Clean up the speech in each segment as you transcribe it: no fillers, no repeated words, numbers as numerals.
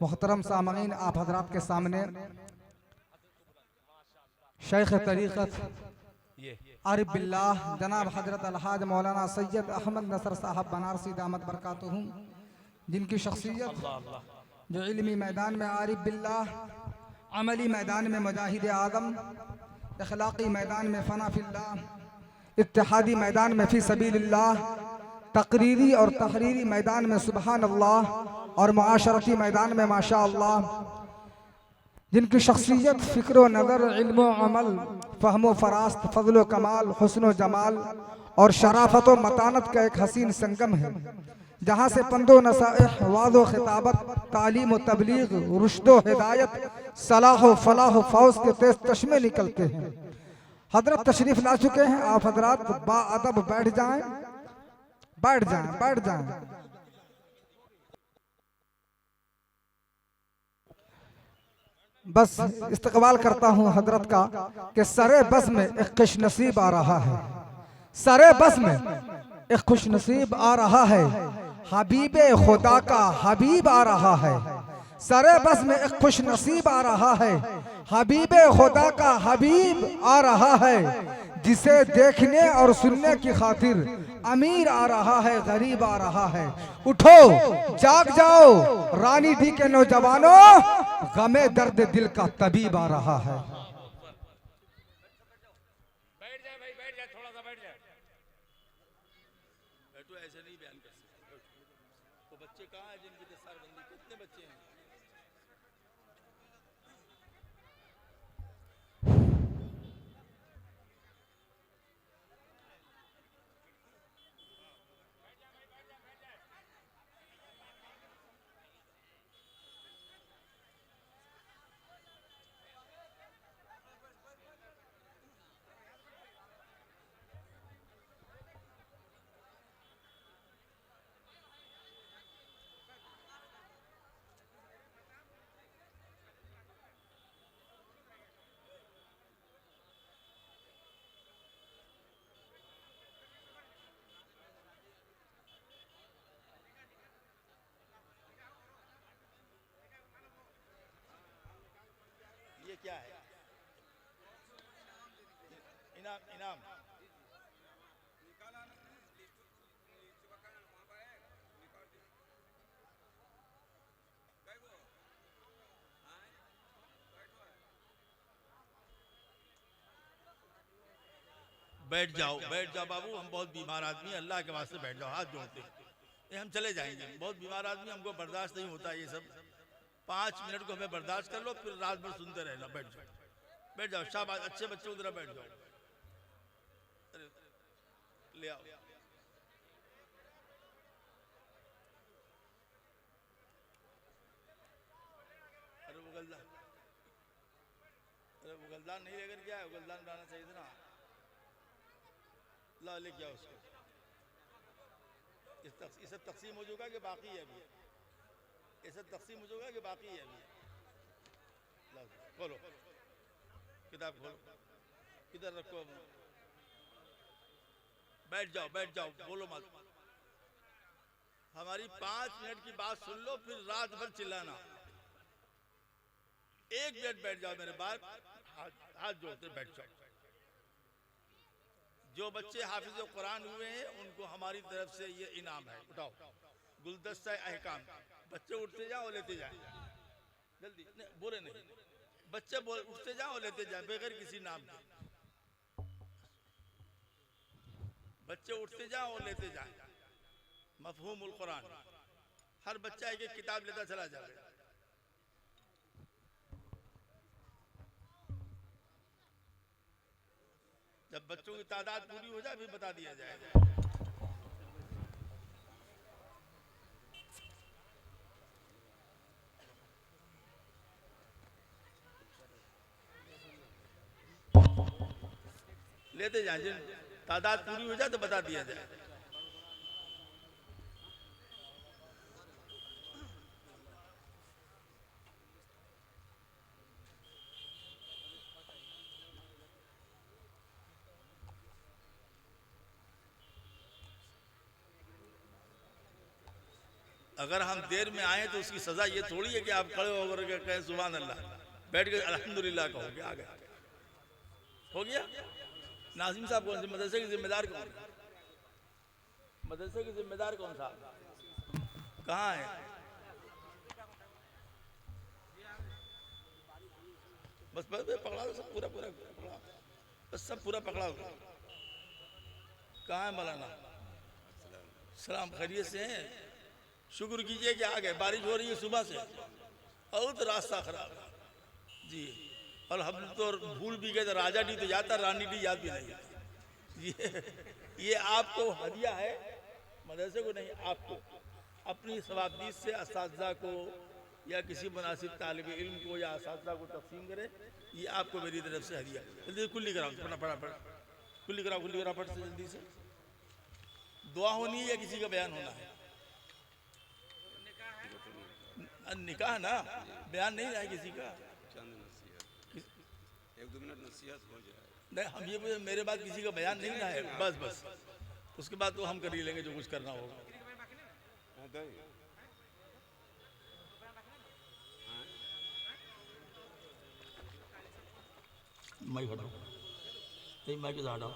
मोहतरम सामईन, आप हजरात के सामने शेख तरीक़त आरिफ बिल्लाह जनाब हजरत अलहाज मौलाना सैयद अहमद नसर साहब बनारसी दामत बरकातुहुम, जिनकी शख्सियत जो इल्मी मैदान में आरिफ बिल्लाह, अमली मैदान में मुजाहिद आज़म, अखलाक़ी मैदान में फ़ना फिल्लाह, इत्तिहादी मैदान में फ़ी सबीलिल्लाह, तकरीरी और तहरीरी मैदान में सुबहान अल्लाह और मुआशरती मैदान में माशा अल्लाह, जिनकी शख्सियत फ़िक्र व नज़र, इल्म व अमल, फ़हम व फ़रास्त, फ़ज़ल व कमाल, हुस्न व जमाल और शराफ़त व मतानत का एक हसीन संगम है, जहाँ से पंदो नसाइह, वाज़ व खिताबत, तालीम व तबलीग, रुश्द व हिदायत, सलाह व फलाह व फ़ौज़ के तेज़ चश्मे निकलते हैं। हज़रत तशरीफ़ ला चुके हैं। आप हज़रात बाअदब बैठ जाएं, बैठ जाएं, बैठ जाएं। बस इस्तकबाल करता हूँ हजरत का कि सरे बस में एक खुश नसीब आ रहा है, सरे बस में एक खुश नसीब आ रहा है, हबीबे खुदा का हबीब आ रहा है। सरे बस में एक खुश नसीब आ रहा है, हबीबे खुदा का हबीब आ रहा है, जिसे देखने और सुनने की खातिर अमीर आ रहा है, गरीब आ रहा है। उठो जाग जाओ रानी डी के नौजवानों, गमे दर्द दिल का तबीब आ रहा है। बैठ जाए भाई, बैठ जाए, थोड़ा सा बैठ जाए। बैठो, ऐसे नहीं बयान कर सकते। तो बच्चे कहाँ हैं जिनकी दस्तारबंदी? कितने बच्चे हैं? ये क्या है? इनाम, इनाम। बैठ जाओ, बैठ जाओ बाबू, हम बहुत बीमार आदमी हैं, अल्लाह के वास्ते बैठ जाओ, हाथ जोड़ते हैं। ये हम चले जाएंगे, बहुत बीमार आदमी, हमको बर्दाश्त नहीं होता ये सब। 5 मिनट को हमें बर्दाश्त कर लो, फिर रात भर सुनते रहना। बैठ जाओ, बैठ जाओ, शाबाश, अच्छे बच्चे उधर बैठ जाओ। अरे ले आओ। अरे वो गलदान, अरे वो गलदान नहीं लेकर क्या है? गलदान लाना चाहिए था ना। ला ले क्या उसको? ये सब तकसीम हो चुका कि बाकी है अभी? ये सब तकसीम हो चुका कि बाकी है अभी? खोलो किताब, खोलो, किधर रखो? बैठ जाओ, बैठ जाओ, बोलो मत। हमारी 5 मिनट की बात सुन लो, फिर रात भर चिल्लाना। 1 मिनट बैठ जाओ मेरे बाप, हाथ जोड़ते बैठ जाओ। जो बच्चे हाफिज कुरान हुए हैं उनको हमारी तरफ से ये इनाम है, उठाओ। गुलदस्ता अहकाम, बच्चे उठते जाओ लेते जाए, जल्दी नहीं, बोले नहीं, बच्चे उठते जाओ लेते जाए बगैर किसी नाम के, बच्चे उठते जाओ और लेते जाए। मफहूमुल कुरान, हर बच्चा एक एक किताब लेता चला जाए। जब बच्चों की तादाद पूरी हो जाए फिर बता दिया जाएगा। लेते जाए, जिन तादाद पूरी हो जाए तो बता दिया जाए। अगर हम देर में आए तो उसकी सजा ये थोड़ी है कि आप खड़े होकर के कहें सुभान अल्लाह, बैठ के अल्हम्दुलिल्लाह कहोगे, आ गए। हो गया। नाज़िम साहब कौन से मदरसे के जिम्मेदार कौन, मदरसे के जिम्मेदार कौन साहब कहाँ है? बस पकड़ा दो सब, पूरा पूरा पकड़ा, बस सब पूरा पकड़ा दो। कहाँ है मौलाना? सलाम, खैरियत से हैं? शुक्र कीजिए कि आ गए। बारिश हो रही है सुबह से, बहुत रास्ता खराब जी। और हम तो भूल भी गए थे, राजा डी तो याद था, रानी डी याद भी नहीं। ये आपको हदिया है, मदरसे को नहीं, आपको अपनी सवाबदीद से असातिज़ा को या किसी मुनासिब तालिब इल्म को या असातिज़ा को तक़सीम करें। ये आपको मेरी तरफ से हदिया। जल्दी कुल्ली कराओ, फटाफट कुल्ली कराओ, कुल्ली कराओ फट से, जल्दी से। दुआ होनी है या किसी का बयान होना है? निकाह ना, बयान नहीं है किसी का। एक दो मिनट नसीहत हो जाए। नहीं, हम ये मेरे बाद किसी का बयान नहीं ना है, बस उसके बाद तो हम कर ही लेंगे जो कुछ करना होगा। माइक हटाओ, नहीं माइक से हटाओ।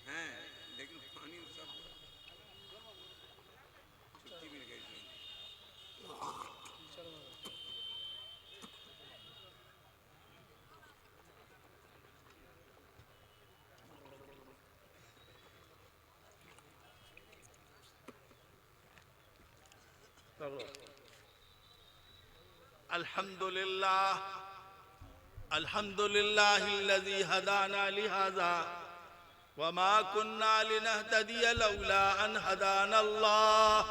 हैं लेकिन पानी सब छुट्टी मिल गई थी। अल्हम्दुलिल्लाह अल्हम्दुलिल्लाहिल्लज़ी हदाना लिहाज़ा वमा कुन्ना लिनहतदिय लौला अन हदाना अल्लाह।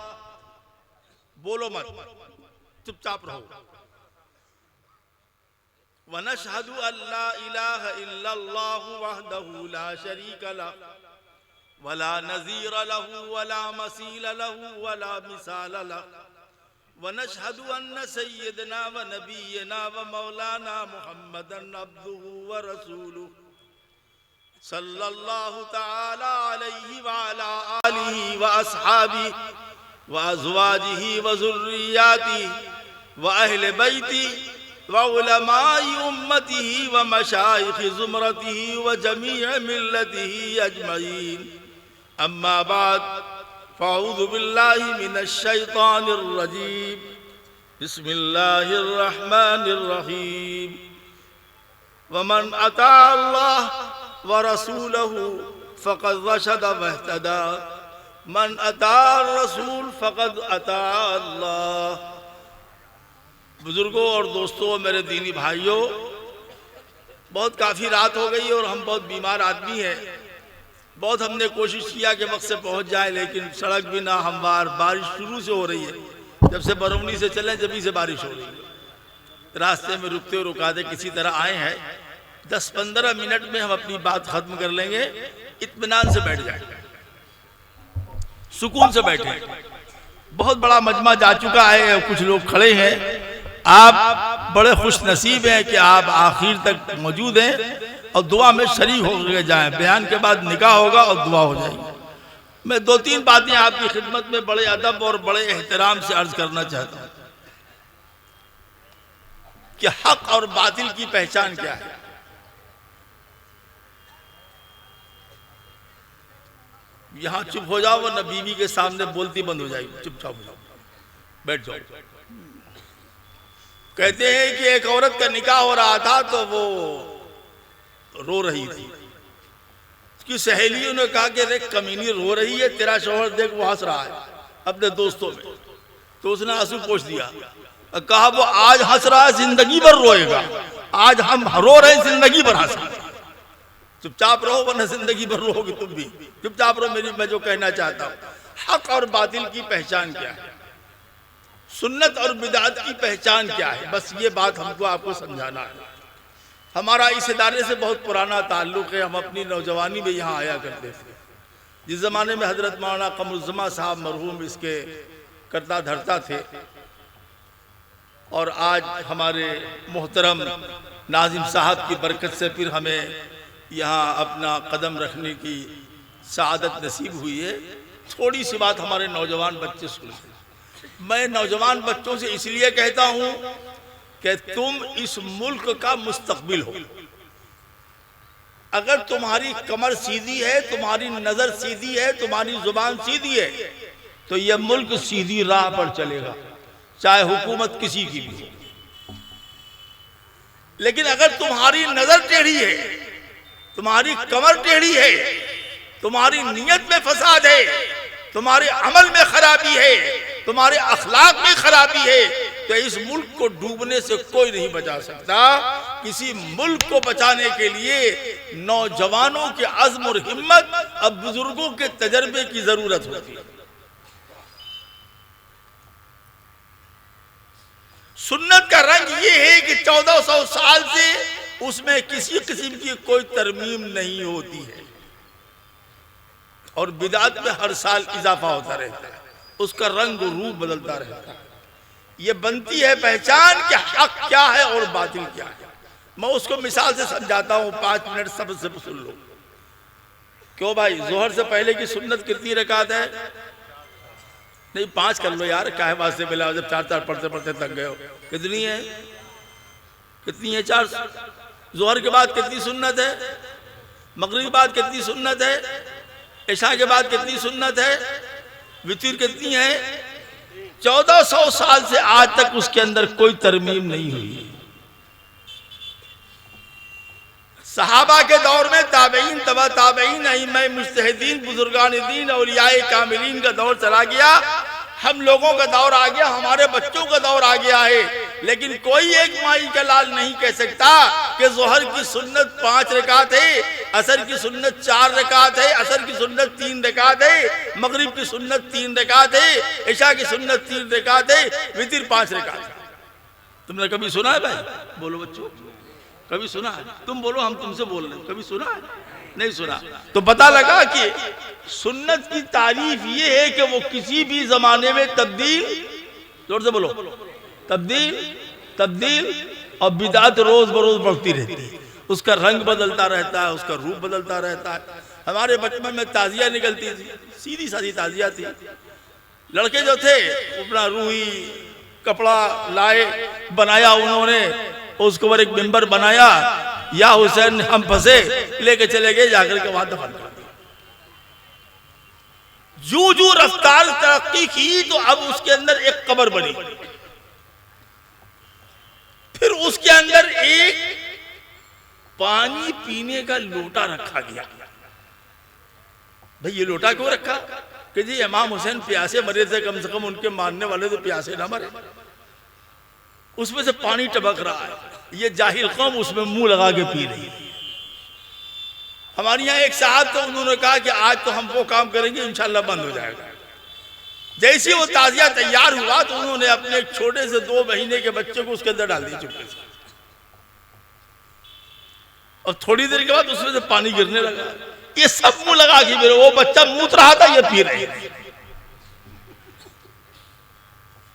बोलो मत, चुपचाप रहो। वनशहदु अल्ला इलाहा इल्लल्लाहु वहदहु ला शरीका लहु वला नज़ीर लहु वला मसील लहु वला मिसाल लहु वनशहदु अन्न सय्यदना व नबियना व मौलाना मुहम्मदन अब्दुहु व रसूलुहु सल्लल्लाहु तआला अलैहि व अला आलिहि व अस्हाबिहि व अज़वाजिहि व ज़ुर्रिय्यातिहि व अहले बैतिहि व उलमाई उम्मतिहि व मशाइखि ज़ुमरतिहि व जमीअ मिल्लतिहि अजमईन। अम्मा बाद फ़अऊज़ु बिल्लाहि मिनश शैतानिर रजीम। बिस्मिल्लाहिर रहमानिर रहीम। वमन अता अल्लाह व रसूलहु फ़क़द रशद वहतदा मन अता रसूल फ़क़द अता अल्लाह। बुजुर्गों और दोस्तों, मेरे दीनी भाइयों, बहुत काफ़ी रात हो गई और हम बहुत बीमार आदमी हैं। बहुत हमने कोशिश किया कि वक्त से पहुंच जाए, लेकिन सड़क भी ना हमवार, बारिश शुरू से हो रही है। जब से बरौनी से चले जभी से बारिश हो रही है। रास्ते में रुकते रुकाते किसी तरह आए हैं। 10-15 मिनट में हम अपनी बात खत्म कर लेंगे। इत्मीनान से बैठ जाएंगे, सुकून से बैठे। बहुत बड़ा मजमा जा चुका है, कुछ लोग खड़े हैं। आप बड़े खुश नसीब हैं कि आप आखिर तक मौजूद हैं और दुआ में शरीक हो जाएं। बयान के बाद निकाह होगा और दुआ हो जाएगी। मैं 2-3 बातें आपकी खिदमत में बड़े अदब और बड़े एहतराम से अर्ज करना चाहता हूं कि हक और बातिल की पहचान क्या है। यहां चुप हो जाओ वरना बीवी के सामने बोलती बंद हो जाएगी। चुपचाप हो जाओ, बैठ जाओ। कहते हैं कि एक औरत का निकाह हो रहा था तो वो रो रही थी। उसकी सहेलियों ने कहा कि रे कमीनी रो रही है, तेरा शौहर देख वो हंस रहा है अपने दोस्तों में। तो उसने आंसू पोंछ दिया, कहा वो आज हंस रहा है जिंदगी भर रोएगा, आज हम रो रहे हैं जिंदगी भर हंसेंगे। चुपचाप रहो वरना जिंदगी भर रोगे तुम भी। चुपचाप रहो। मैं जो कहना चाहता हूं, हक और बातिल की पहचान क्या है, सुन्नत और बिदात की पहचान क्या है, बस ये बात हमको आपको समझाना है। हमारा इस इदारे से बहुत पुराना ताल्लुक है। हम अपनी नौजवानी में यहाँ आया करते थे। जिस ज़माने में हज़रत मौलाना कमरुज़्ज़मा साहब मरहूम इसके करता धरता थे, और आज हमारे मोहतरम नाज़िम साहब की बरकत से फिर हमें यहाँ अपना कदम रखने की सआदत नसीब हुई है। थोड़ी सी बात हमारे नौजवान बच्चे सुन। मैं नौजवान बच्चों से इसलिए कहता हूँ कि तुम इस मुल्क का मुस्तकबिल हो। अगर तुम्हारी कमर सीधी है, तुम्हारी नजर सीधी है, तुम्हारी जुबान सीधी है, तो यह मुल्क सीधी राह पर चलेगा, चाहे हुकूमत किसी की भी हो। लेकिन अगर तुम्हारी नजर टेढ़ी है, तुम्हारी कमर टेढ़ी है, तुम्हारी नीयत में फसाद है, तुम्हारे अमल में खराबी है, तुम्हारे अखलाक में खराबी है, तो इस मुल्क को डूबने से कोई नहीं बचा सकता। किसी मुल्क को बचाने के लिए नौजवानों के अज़्म और हिम्मत, अब बुजुर्गों के तजर्बे की जरूरत होती है। सुन्नत का रंग ये है कि 1400 साल से उसमें किसी किस्म की कोई तरमीम नहीं होती है, और बिदात में हर साल इजाफा होता रहता है, उसका रंग और रूप बदलता रहता है। ये बनती है पहचान कि हक क्या है और बातिल क्या है। मैं उसको मिसाल से समझाता हूँ, 5 मिनट सब से सुन लो। क्यों भाई, जोहर से पहले की सुन्नत कितनी रकात है? नहीं 5 कर लो यार, काहे वास्ते मिला जब 4-4 पढ़ते पढ़ते थक गए हो। कितनी है? कितनी है? 4। जोहर के बाद कितनी सुन्नत है? मगरिब के बाद कितनी सुन्नत है? इशा के बाद कितनी सुन्नत है? वितर कितनी है? 1400 साल से आज तक उसके अंदर कोई तरमीम नहीं हुई। सहाबा के दौर में ताबईन, तबा ताबईन, अइम्मा मुज्तहिदीन, बुजुर्गान दीन, औलियाए कामिलीन का दौर चला गया। हम लोगों का दौर आ गया, हमारे बच्चों का दौर आ गया है। लेकिन कोई एक माई का लाल नहीं कह सकता कि जोहर की सुन्नत 5 रकात है, असर की सुन्नत 4 रकात है, असर की सुन्नत 3 रकात है, मगरिब की सुन्नत 3 रकात है, इशा की सुन्नत 3 रकात है, वितर 5 रकात है। तुमने कभी सुना है भाई? बोलो बच्चों, कभी सुना है? तुम बोलो, हम तुमसे बोल रहे हैं, कभी सुना है? नहीं सुना। तो पता लगा कि सुन्नत की तारीफ ये है कि वो किसी भी जमाने में तब्दील, जोर से बोलो, तब्दील और बिदात रोज बरोज बढ़ती रहती है। उसका रंग बदलता रहता है, उसका रूप बदलता रहता है। हमारे बचपन में ताजिया निकलती थी, सीधी सादी ताजिया थी। लड़के जो थे अपना रूही कपड़ा लाए, बनाया उन्होंने, उसके ऊपर एक मिंबर बनाया, या हुसैन हम फंसे, लेके चले गए, जाकर के वहां दफन कर दिया। जू रफ्तार तरक्की की तो अब उसके अंदर एक कब्र बनी, फिर उसके अंदर एक पानी पीने का लोटा रखा गया। भाई ये लोटा क्यों रखा? कि जी इमाम हुसैन प्यासे मरे थे, कम से कम उनके मानने वाले तो प्यासे ना मरे। उसमें से पानी टपक रहा है, ये जाहिल कौम उसमें मुंह लगा के पी रही है। हमारे यहाँ एक साहब तो उन्होंने कहा कि आज तो हम वो काम करेंगे इंशाल्लाह बंद हो जाएगा। जैसे वो ताजिया तैयार हुआ तो उन्होंने अपने एक छोटे से 2 महीने के बच्चे को उसके अंदर डाल दिया चुपके से, और थोड़ी देर के बाद उसमें से पानी गिरने लगा। ये सब मुंह लगा के मेरे, वो बच्चा मूत रहा था, ये पी रहे थे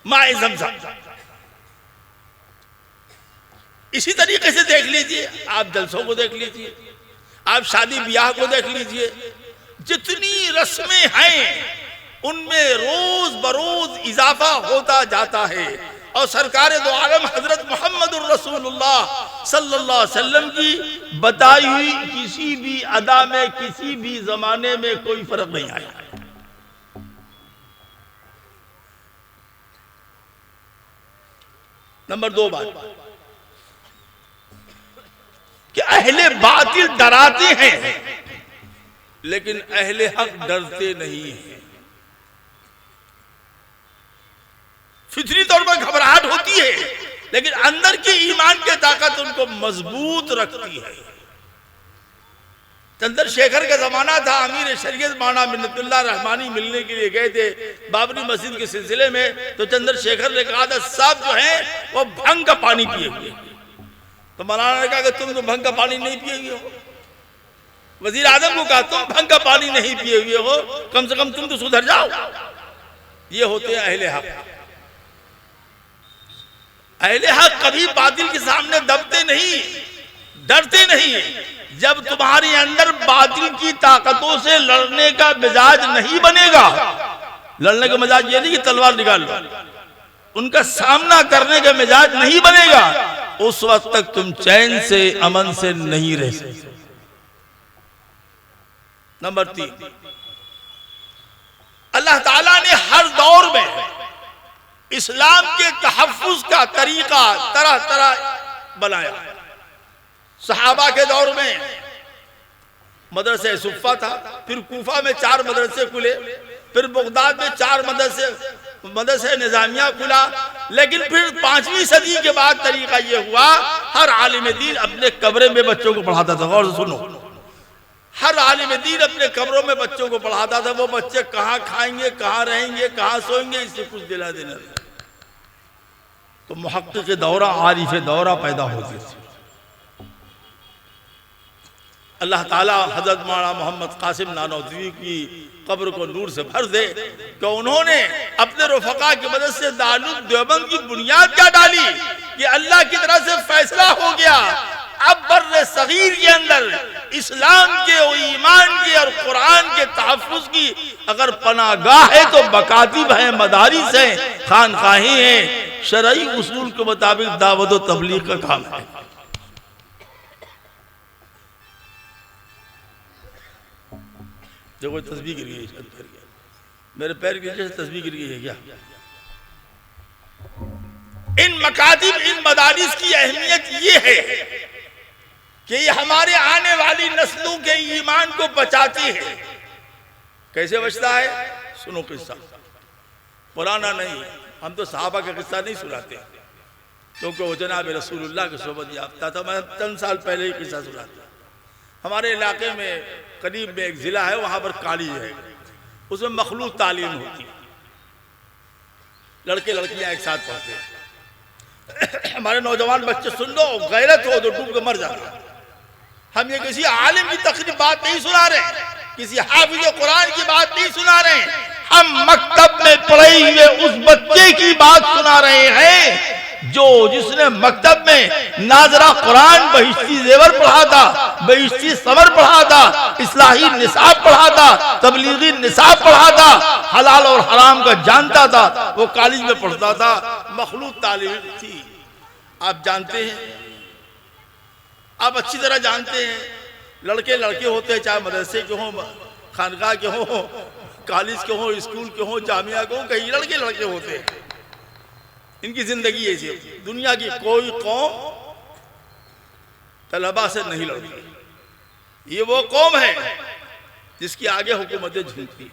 माए ज़मज़म। इसी तरीके से देख लीजिए, आप जलसों को देख लीजिए, आप शादी ब्याह को देख लीजिए, जितनी रस्में हैं उनमें रोज बरोज इजाफा होता जाता है। और सरकार दो आलम हजरत मोहम्मदुर रसूलुल्लाह सल्लल्लाहु अलैहि वसल्लम की बताई हुई किसी भी अदा में किसी भी जमाने में कोई फर्क नहीं आया। नंबर 2 बात कि अहले बातिल डराते हैं लेकिन अहले हक डरते नहीं हैं। फितरी तौर पर घबराहट होती है लेकिन अंदर की ईमान की ताकत उनको मजबूत रखती है। चंद्रशेखर का जमाना था, अमीर शरीयत मौलाना मिन्नतुल्लाह रहमानी मिलने के लिए गए थे बाबरी मस्जिद के सिलसिले में। तो चंद्रशेखर ने कहा था साहब जो है वो भंग का पानी पिए हुए। तो मौलाना ने कहा कि तुम तो भंग का पानी नहीं पिए हुए हो। वजीर आजम को कहा तुम भंग का पानी नहीं पिए हुए हो, कम से कम तुम तो सुधर जाओ। ये होते हैं अहले हक। अहले हक कभी बातिल के सामने दबते नहीं, डरते नहीं। जब तुम्हारे अंदर बातिल की ताकतों से लड़ने का मिजाज नहीं बनेगा, लड़ने का मिजाज ये नहीं कि तलवार निकाल लो, उनका सामना करने का मिजाज नहीं बनेगा, उस वक्त तक तुम चैन से अमन से नहीं रह सकते। नंबर 3, अल्लाह ताला ने हर दौर में इस्लाम के तहफ्फुज का तरीका तरह तरह बनाया। सहाबा के दौर में मदरसे सुफ़ा था, फिर कूफा में 4 मदरसे खुले, फिर बगदाद में 4 मदरसे निजामिया खुला। लेकिन फिर 5वीं सदी के बाद तरीका यह हुआ हर आलिम दीन अपने कमरे में बच्चों को पढ़ाता था। और सुनो, हर आलिम दीन अपने कमरों में बच्चों को पढ़ाता था। वो बच्चे कहाँ खाएंगे, कहाँ रहेंगे, कहाँ सोएंगे, इससे कुछ दिला देना था। तो मुहक्किक़ दौरा, आरिफ दौरा पैदा होती थी। अल्लाह ताला हजरत मौलाना मोहम्मद कासिम नानोतवी की कब्र को नूर से भर दे कि उन्होंने अपने रफ़क़ा की मदद से दारुल देवबंद की बुनियाद क्या डाली कि अल्लाह की तरफ से फैसला हो गया। अब बर्रे सगीर के अंदर इस्लाम के और ईमान के और कुरान के तहफ्फुज़ की अगर पनागाह है तो मकातिब हैं, मदारिस हैं, खानकाहें हैं। शरई उसूल के मुताबिक दावत और तबलीग का काम है। देखो तस्बीह गिर गई, मेरे पैर के नीचे तस्बीह गिर गई है क्या? इन मकातिब, इन मदारिस की अहमियत ये है कि ये हमारे आने वाली नस्लों के ईमान को बचाती है। कैसे बचता है? सुनो किस्सा, पुराना नहीं, हम तो सहाबा का किस्सा नहीं सुनाते क्योंकि वो जनाब रसूलुल्लाह की सोबत याफ्ता था। मैं 3 साल पहले ही किस्सा सुनाता। हमारे इलाके में करीब में एक जिला है, वहां पर कॉलेज है, उसमें मखलूत तालीम होती है, लड़के लड़कियां एक साथ पढ़ते हैं। हमारे नौजवान बच्चे सुन लो, गैरत हो तो डूब के मर जाता। हम ये किसी आलिम की तकरीब बात नहीं सुना रहे, किसी हाफिज कुरान की बात नहीं सुना रहे, हम मकतब में पढ़े हुए उस बच्चे की बात सुना रहे हैं जिसने मकतब में नाजरा कुरान बहिश्ती जेवर पढ़ा था, बहिश्ती समर पढ़ा था, इस्लाही निसाब पढ़ा था, तबलीगी निसाब पढ़ा था, हलाल और हराम का जानता था। वो कॉलेज में पढ़ता था, मखलूत तालीम थी। आप जानते हैं, आप अच्छी तरह जानते हैं, लड़के लड़के होते हैं, चाहे मदरसे के हों, खानका के हों, कॉलेज के हों, स्कूल के हों, जामिया के हों, कई लड़के लड़के होते हैं। इनकी जिंदगी ऐसी है। दुनिया की कोई कौम तलबा से नहीं लड़ती। ये वो कौम है जिसकी आगे हुकूमतें झुकती।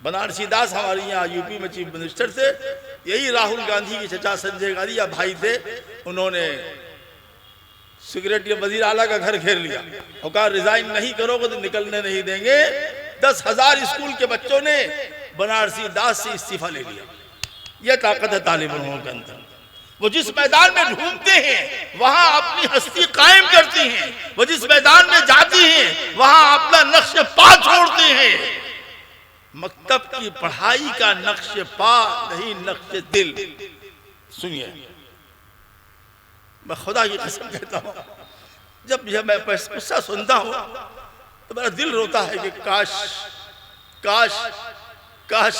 बनारसी दास हमारे यहाँ यूपी में चीफ मिनिस्टर थे, यही राहुल गांधी के चचा संजय गांधी या भाई थे, उन्होंने सिक्योरिटी वजीर आला का घर घेर लिया और कहा रिजाइन नहीं करोगे तो निकलने नहीं देंगे। 10,000 स्कूल के बच्चों ने बनारसी दास से इस्तीफा ले लिया। यह ताकत है तालिब इल्मों के अंदर। वो जिस मैदान में ढूंढते हैं वहां अपनी हस्ती कायम करती हैं, वो जिस मैदान में जाती हैं वहां अपना नक्श पा छोड़ते हैं। मकतब की पढ़ाई का नक्श पा नहीं, नक्श दिल। सुनिए, मैं खुदा की कसम कहता हूं, जब यह मैं किस्सा सुनता हूं तो मेरा दिल रोता है कि काश काश काश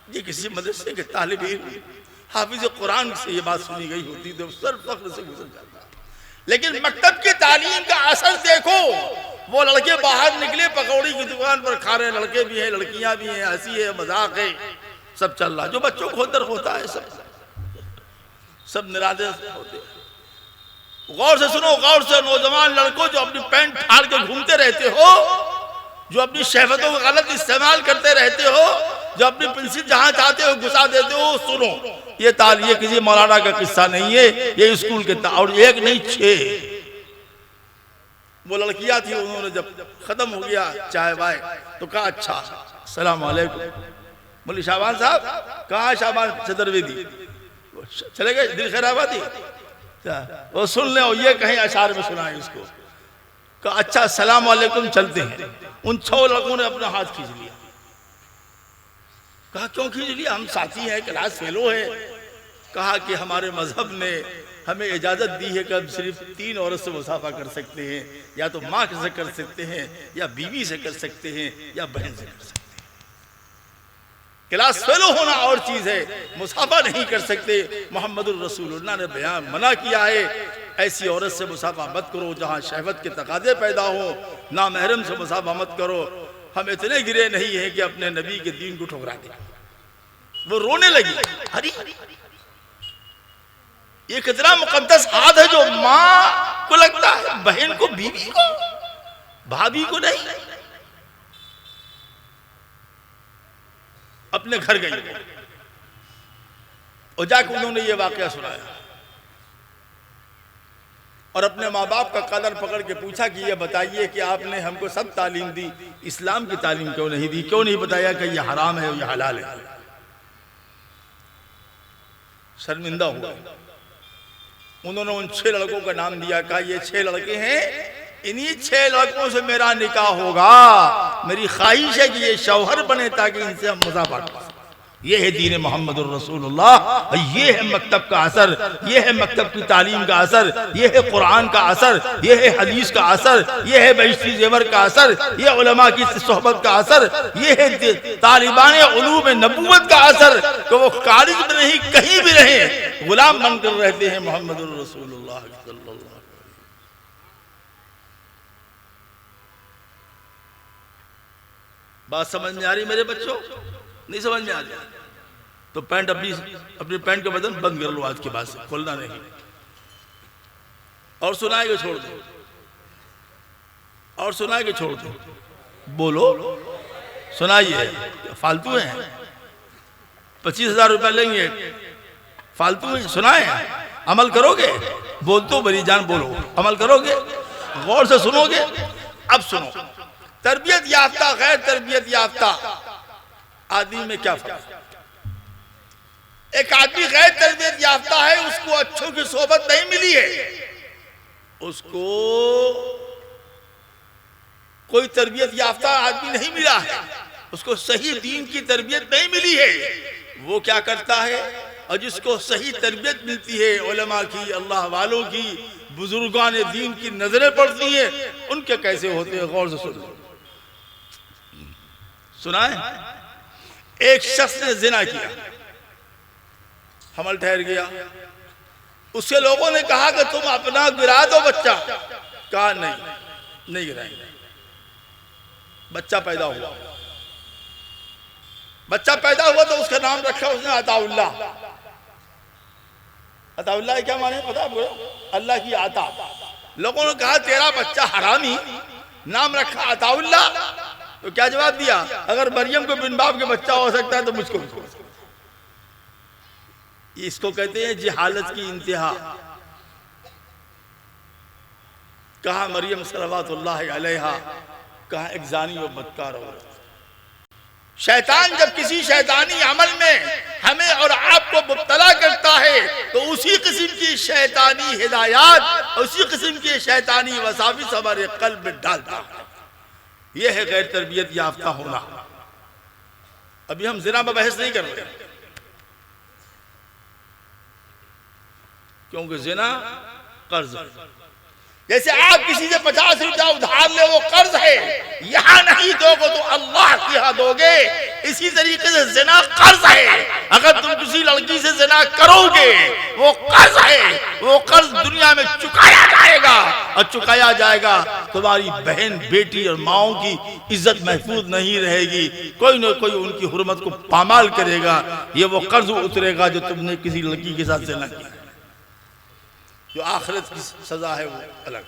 ये किसी मदरसे के तालिब इल्म हाफिज कुरान से ये बात सुनी गई होती तो सर फख्र से गुजर जाता। लेकिन मकतब की तालीम का असर देखो, वो लड़के बाहर निकले पकौड़ी की दुकान पर खा रहे, लड़के भी हैं, लड़कियां भी हैं, हंसी है, मजाक है, सब चल रहा। जो बच्चों को अंदर होता है सब निरादे होते। गौर से सुनो, गौर से, नौजवान लड़कों जो अपनी पैंट फाड़ के घूमते रहते हो, जो अपनी शहवतों का गलत इस्तेमाल करते रहते हो, जो अपनी पेंसिल जहां चाहते हो घुसा देते हो, सुनो ये किसी मौलाना का किस्सा नहीं है, ये स्कूल के और एक नहीं 6 वो लड़कियां थी। उन्होंने जब खत्म हो गया चाय वाय तो कहा अच्छा सलाम वालेकुम। बोली शाबान साहब कहाँ शाबान चतुर्वेदी चले गए, दिल खैराबादी वो सुन ले, ये कहीं अशार में सुना है इसको। कहा अच्छा सलाम वालेकुम चलते हैं। उन 6 लड़कों ने अपना हाथ खींच लिया। कहा क्यों खींच लिया, हम साथी हैं, क्लास फेलो हैं। कहा कि हमारे मजहब ने हमें इजाजत दी है कि हम सिर्फ 3 औरत से मुसाफा कर सकते हैं, या तो माँ से कर सकते हैं, या बीवी से कर सकते हैं, या बहन से कर सकते हैं। क्लास फेलो होना और चीज है, मुसाफा नहीं कर सकते। मोहम्मदुर रसूलुल्लाह ने बयान मना किया है, ऐसी औरत से मुसाफा मत करो जहां शहवत के तकाजे पैदा हो, ना महरम से मुसाफा मत करो। हम इतने गिरे नहीं हैं कि अपने नबी के दीन को ठुकरा दें। वो रोने लगी, अरे ये कितना मुकद्दस हाथ है जो माँ को लगता है, बहन को, बीवी को, भाभी को नहीं। अपने घर गई और जाकर उन्होंने ये वाकया सुनाया और अपने माँ बाप का कदर पकड़ के पूछा कि ये बताइए कि आपने हमको सब तालीम दी, इस्लाम की तालीम क्यों नहीं दी, क्यों नहीं बताया कि ये हराम है और ये हलाल है। शर्मिंदा हुआ। उन्होंने उन 6 लड़कों का नाम दिया, कहा ये 6 लड़के हैं, इन्हीं 6 लड़कों से मेरा निकाह होगा। मेरी ख्वाहिश है कि ये शौहर बने ताकि इनसे हम मुसाफा कर सकें। ये है दीन मोहम्मद रसूलुल्लाह, ये है मकतब का असर, ये है मकतब की तालीम का असर, ये है कुरान का असर, ये है हदीस का असर, ये है बहिश्ती जेवर का असर, ये उलमा की सोहबत का असर, ये है तालिबान उलूम नबूवत का असर कि वो कॉलेज में नहीं कहीं भी रहे, गुलाम बनकर रहते हैं मोहम्मद रसूलुल्लाह सल्लल्लाहु अलैहि वसल्लम। बात समझ में आ रही मेरे बच्चों? नहीं समझ में आ रही तो पैंट अपनी पैंट का बटन बंद कर लो, आज के बाद से खोलना नहीं। और सुनाएगा छोड़ दो, और सुनाएगा छोड़ दो, बोलो सुनाइए। फालतू हैं, 25,000 रुपया लेंगे, फालतू हैं, सुनाए अमल करोगे? बोल तो बड़ी जान बोलो, अमल करोगे? गौर से सुनोगे? अब सुनो, तरबियत याफ्ता गैर तरबियत याफ्ता आदमी में क्या फर्क? एक आदमी गैर तरबियत याफ्ता है, उसको अच्छों की सोबत नहीं मिली है, उसको कोई तरबियत याफ्ता आदमी नहीं मिला है, उसको सही दीन की तरबियत नहीं मिली है। वो क्या करता है? और जिसको सही तरबियत मिलती है, उलमा की, अल्लाह वालों की, बुजुर्गान दीन की नजरें पड़ती हैं, उनके कैसे होते हैं? गौर से सुनो। सुनाए, एक शख्स ने जिना किया, हमल ठहर गया, उससे लोगों ने कहा कि तुम अपना गिरा दो बच्चा। कहा नहीं गिराएंगे। बच्चा पैदा हुआ, बच्चा पैदा हुआ तो उसका नाम रखा उसने अताउल्लाह। अताउल्लाह क्या माने पता? बोलो, अल्लाह की आता। लोगों ने कहा तेरा बच्चा हरामी, नाम रखा अताउल्लाह। तो क्या जवाब दिया? अगर मरियम को बिन बाप के बच्चा हो सकता है तो मुझको भी। इसको कहते हैं जिहालत की इंतहा। कहा मरियम सल्लल्लाहु अलैहा, कहा एक जानी और बदकार औरत। शैतान जब किसी शैतानी अमल में हमें और आपको मुब्तला करता है तो उसी किस्म की शैतानी हिदायत, उसी किस्म की शैतानी वसाविस हमारे कल्ब में डालता है। यह है गैर तरबियत याफ्ता होना। अभी हम जिना में बहस नहीं कर रहे, क्योंकि जिना कर्ज, जैसे आप किसी से 50 रुपया उधार ले, वो कर्ज है, यहाँ नहीं दोगे तो अल्लाह के यहाँ दोगे। इसी तरीके से ज़िना कर्ज है। अगर तुम किसी लड़की से ज़िना करोगे, वो कर्ज है, वो कर्ज दुनिया में चुकाया जाएगा, और चुकाया जाएगा तुम्हारी बहन, बेटी और माओं की इज्जत महफूज नहीं रहेगी। कोई न कोई उनकी हुर्मत को पामाल करेगा। ये वो कर्ज उतरेगा जो तुमने किसी लड़की के साथ ज़िना किया। जो आखिरत की सजा है वो अलग।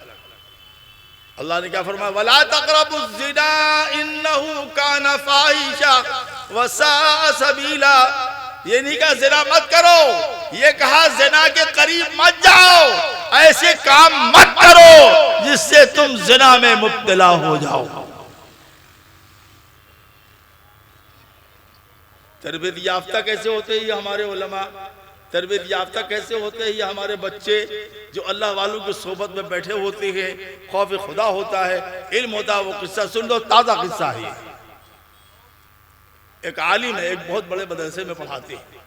अल्लाह ने क्या फरमाया, वला तक़रबुज़ ज़िना इन्नहु काना फ़ाहिशा व साअ सबीला। ये नहीं कहा ज़िना मत करो, ये कहा ज़िना के करीब मत जाओ, ऐसे काम मत करो जिससे तुम ज़िना में मुब्तला हो जाओ। तरबियत याफ्ता कैसे होते हैं ये हमारे उलमा, तरबियत याफ्ता कैसे होते हैं ये हमारे बच्चे, जो अल्लाह वालों की सोबत में बैठे होते हैं, खौफ खुदा होता है, इल्म होता है। वो किस्सा सुन लो, ताज़ा किस्सा है। एक आलिम है, एक बहुत बड़े मदरसे में पढ़ाते हैं,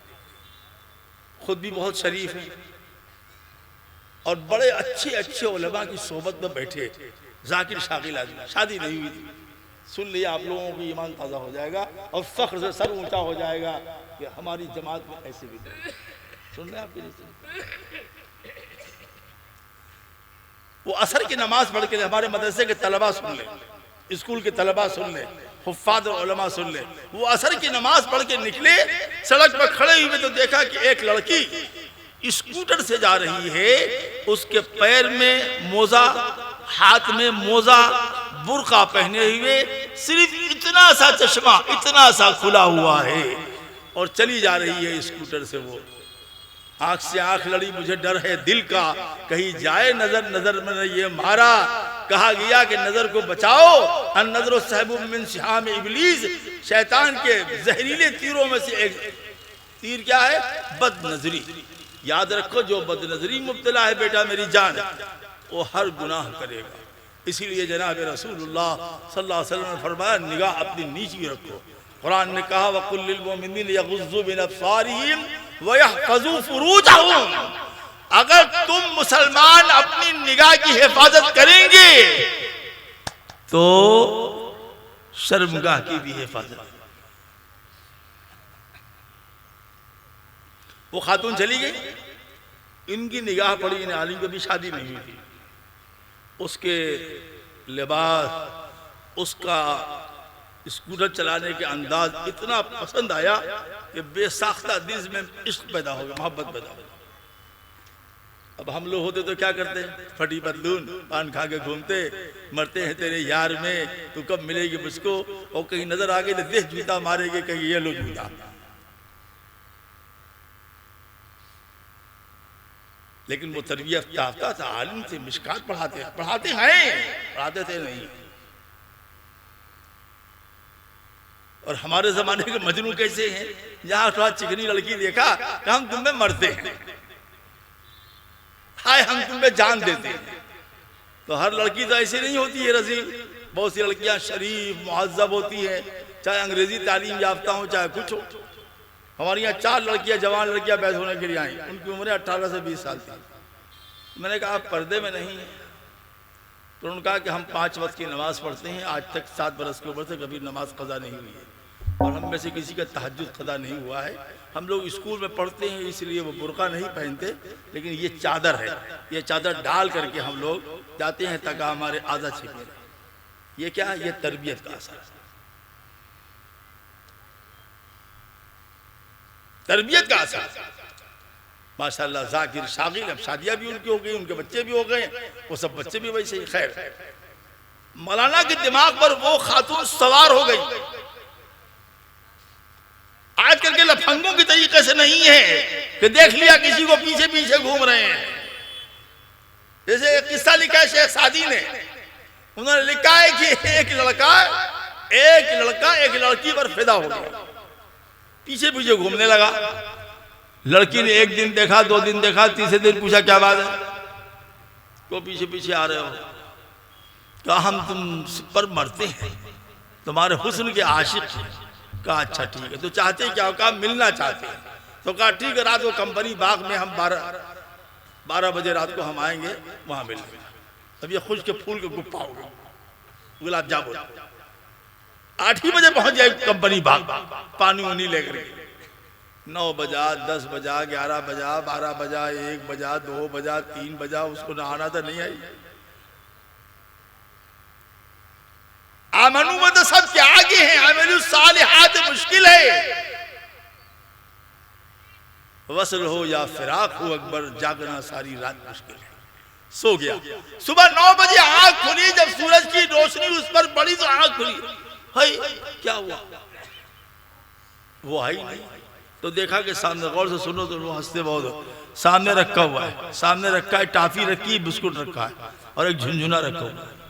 खुद भी बहुत शरीफ है, और बड़े अच्छे अच्छे उलमा की सोबत में बैठे, जाकिर शाकिल आदमी, शादी नहीं हुई थी। सुन लिया, आप लोगों को ईमान ताज़ा हो जाएगा और फख्र से सर ऊंचा हो जाएगा कि हमारी जमात में ऐसे भी सुन रहे आपके वो असर की नमाज पढ़ के हमारे मदरसे के तलबा सुन ले, स्कूल के तलबा सुन ले, हुफ्फाज़ और उलमा सुन ले। वो असर की नमाज पढ़ के निकले, सड़क पर खड़े हुए तो देखा कि एक लड़की स्कूटर से जा रही है, उसके पैर में मोजा, हाथ में मोजा, बुर्का पहने हुए, सिर्फ इतना सा चश्मा, इतना सा खुला हुआ है, और चली जा रही है स्कूटर से। वो आंख से आंख लड़ी, मुझे डर है दिल का, कहीं जाए नजर, नजर में ये मारा। कहा गया कि नजर को बचाओ, अन नजर सहबुम मिन सिहाम इब्लीस, शैतान के जहरीले तीरों में से एक तीर क्या है? बदनजरी। याद रखो, जो बदनजरी मुब्तला है बेटा मेरी जान, वो हर गुनाह करेगा। इसीलिए जनाब रसूलुल्लाह सल्लल्लाहु अलैहि वसल्लम ने फरमाया, निगाह अपनी नीची रखो। कुरान ने कहा, वकुल लिल मुमिनीन यग़ुज़्ज़ू मिन अब्सारिहिम व यहफ़ज़ू फ़ुरूजहुम। अगर तुम मुसलमान अपनी निगाह की हिफाजत करेंगे तो शर्मगाह की भी हिफाजत। वो खातून चली गई, इनकी निगाह पड़ी, इन आलिम की भी शादी नहीं हुई थी। उसके लिबास, उसका स्कूटर चलाने के अंदाज इतना पसंद आया कि बेसाख्ता दिल में इश्क पैदा हो गया, मोहब्बत पैदा हो गई। अब हम लोग होते तो क्या करते, फटी पतलून पान खा के घूमते, मरते हैं तेरे यार में, तू कब मिलेगी मुझको, और कहीं नजर आ गई तो देख जूता मारेंगे, कहीं ये लो जूता। लेकिन वो तरबियत याफ्ता था, आलिम थे, मिशकात पढ़ाते हैं, पढ़ाते थे नहीं। और हमारे जमाने के मजनू कैसे हैं, जहां थोड़ा चिकनी लड़की देखा कि हम तुम में मरते हैं, हाय हम तुम में जान देते हैं। तो हर लड़की तो ऐसी नहीं होती है रज़ील, बहुत सी लड़कियां शरीफ मुहज़्ज़ब होती हैं, चाहे अंग्रेजी तालीम याफ्ता हो चाहे कुछ हो। हमारे यहाँ 4 लड़कियां, जवान लड़कियां बैठ होने के लिए आई, उनकी उम्र 18 से 20 साल थी। मैंने कहा आप पर्दे में नहीं हैं? तो उन्होंने कहा कि हम 5 वक्त की नमाज़ पढ़ते हैं, आज तक 7 बरस की उम्र से कभी नमाज क़ज़ा नहीं हुई है, और हम में से किसी का तहज्जुद क़ज़ा नहीं हुआ है। हम लोग स्कूल में पढ़ते हैं इसलिए वो बुर्का नहीं पहनते, लेकिन ये चादर है, ये चादर डाल करके हम लोग जाते हैं ताकि हमारे आज़ा छिपे रहे। ये क्या है? ये तरबियत का असर है, तरबियत का असर। माशाअल्लाह जाकिर शागिल, अब शादियां भी उनकी हो गई, उनके बच्चे भी हो गए, वो सब बच्चे भी वैसे ही। खैर, मौलाना के दिमाग पर वो खातून सवार हो गई। आजकल के लफंगों के तरीके से नहीं है कि देख लिया किसी को पीछे पीछे घूम रहे हैं। जैसे एक किस्सा लिखा है शेख सादी ने, उन्होंने लिखा है कि एक लड़का एक लड़की पर फिदा हो गया, पीछे पीछे घूमने लगा। लड़की ने 1 दिन देखा, 2 दिन देखा, तीसरे दिन पूछा क्या बात है, तो पीछे पीछे आ रहे हो? कहा हम तुम पर मरते हैं, तुम्हारे हुस्न के आशिक हैं। कहा अच्छा ठीक है, तो चाहते क्या हो? कहा मिलना चाहते हैं। तो कहा ठीक है, रात को कंपनी बाग में हम 12 बजे रात को हम आएंगे, वहां मिलेंगे। अब ये खुश के फूल का गुप्पा हो गया, गुलाब जामुन। 8 ही बजे पहुंच जाए कंपनी बाग, पानी उनी लेकर 9 बजा, 10 बजा, 11 बजा, 12 बजा, 1 बजा, 2 बजा, 3 बजा, उसको नहाना तो नहीं आई। आमनू में तो सब क्या आगे हैं, आमलू सालिहात मुश्किल है। वसल हो या फिराक हो अकबर, जागना सारी रात मुश्किल है। सो गया, सुबह 9 बजे आंख खुली, जब सूरज की रोशनी उस पर पड़ी तो आंख खुली, है क्या हुआ, वो आई नहीं। तो देखा कि सामने, गौर से सुनो तो वो हंसते बहुत, सामने रखा हुआ है, सामने रखा है टाफी रखी, बिस्कुट रखा है और एक झुनझुना रखा हुआ है।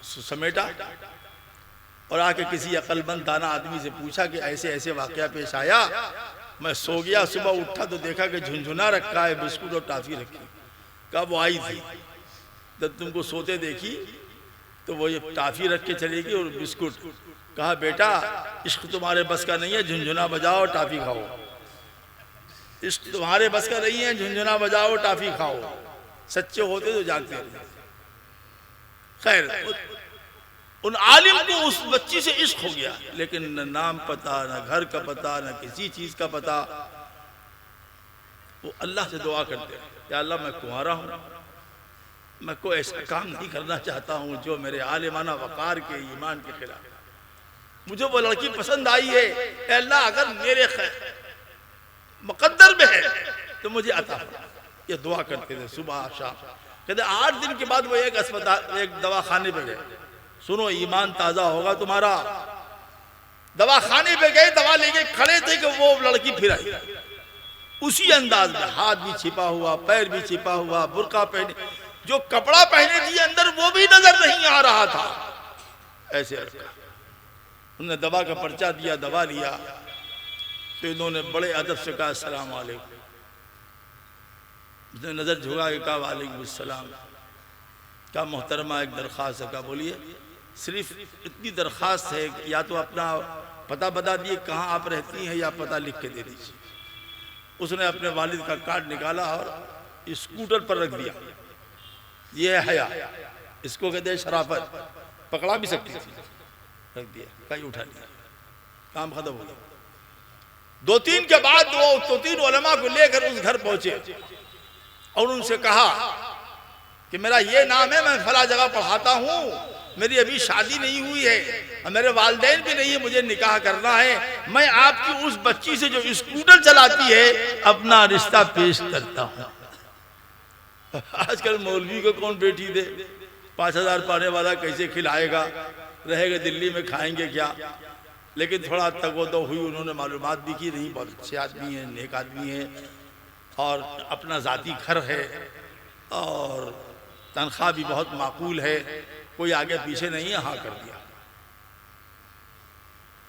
समेटा और आके किसी अकलमंद दाना आदमी से पूछा कि ऐसे ऐसे वाकया पेश आया, मैं सो गया, सुबह उठा तो देखा कि झुनझुना रखा है, बिस्कुट और टाफी रखी। कहा वो आई थी, जब तुमको सोते देखी तो वो ये टाफी रख के चलेगी और बिस्कुट। कहा बेटा इश्क तुम्हारे बस का नहीं है, झुनझुना बजाओ टाफी खाओ। इश्क तुम्हारे बस का नहीं है, झुनझुना बजाओ टाफी खाओ। सच्चे होते तो जागते रहते। खैर, उन आलिम को उस बच्ची से इश्क हो गया, लेकिन न नाम पता, न घर का पता, न किसी चीज का पता। वो अल्लाह से दुआ करते हैं, या अल्लाह मैं कुंवारा हूं, मैं कोई ऐसा काम नहीं करना चाहता हूं जो मेरे आलिमाना वकार के, ईमान के खिलाफ। मुझे वो लड़की पसंद आई है, अल्लाह अगर मेरे मुकद्दर में है तो मुझे अता फरमा। ये दुआ करते थे सुबह शाम। कहते 8 दिन के बाद वो एक अस्पताल, एक दवाखाने पे गए। सुनो, ईमान ताजा होगा तुम्हारा। दवाखाने पे गए, दवा लेके खड़े थे कि वो लड़की फिर आई, उसी अंदाज में, हाथ भी छिपा हुआ, पैर भी छिपा हुआ, बुर्का पहने, जो कपड़ा पहने थी अंदर वो भी नजर नहीं आ रहा था, ऐसे रखा। उन्होंने दवा का पर्चा दिया, दवा लिया, तो इन्होंने बड़े अदब से कहा अस्सलाम वालेकुम। उसने नजर झुका के कहा वालेकुम सलाम। क्या मोहतरमा एक दरख्वास्त है। कहा बोलिए। सिर्फ इतनी दरख्वास्त है, या तो अपना पता बता दिए कहाँ आप रहती हैं, या पता लिख के दे दीजिए। उसने अपने वालिद का कार्ड निकाला और स्कूटर पर रख दिया। ये है हया, इसको कहते हैं शराफत, पकड़ा भी सकती थी, रख दिया, कहीं उठा लिया, काम खत्म हो गया। 2-3 के बाद वो 2-3 उलमा को लेकर उस घर पहुंचे और उनसे कहा कि मेरा ये नाम है, मैं फला जगह पढ़ाता हूँ, मेरी अभी शादी नहीं हुई है और मेरे वालिदैन भी नहीं है, मुझे निकाह करना है। मैं आपकी उस बच्ची से जो स्कूटर चलाती है अपना रिश्ता पेश करता हूँ। आजकल मौलवी को कौन बेटी दे, 5000 पाने वाला कैसे खिलाएगा, रहेगा दिल्ली में, खाएंगे क्या। लेकिन थोड़ा तगोदो हुई, उन्होंने मालूमात भी की, नहीं बहुत अच्छे आदमी हैं, नेक आदमी हैं और अपना ज़ाती घर है और तनख्वाह भी बहुत माकूल है, कोई आगे पीछे नहीं है। हाँ कर दिया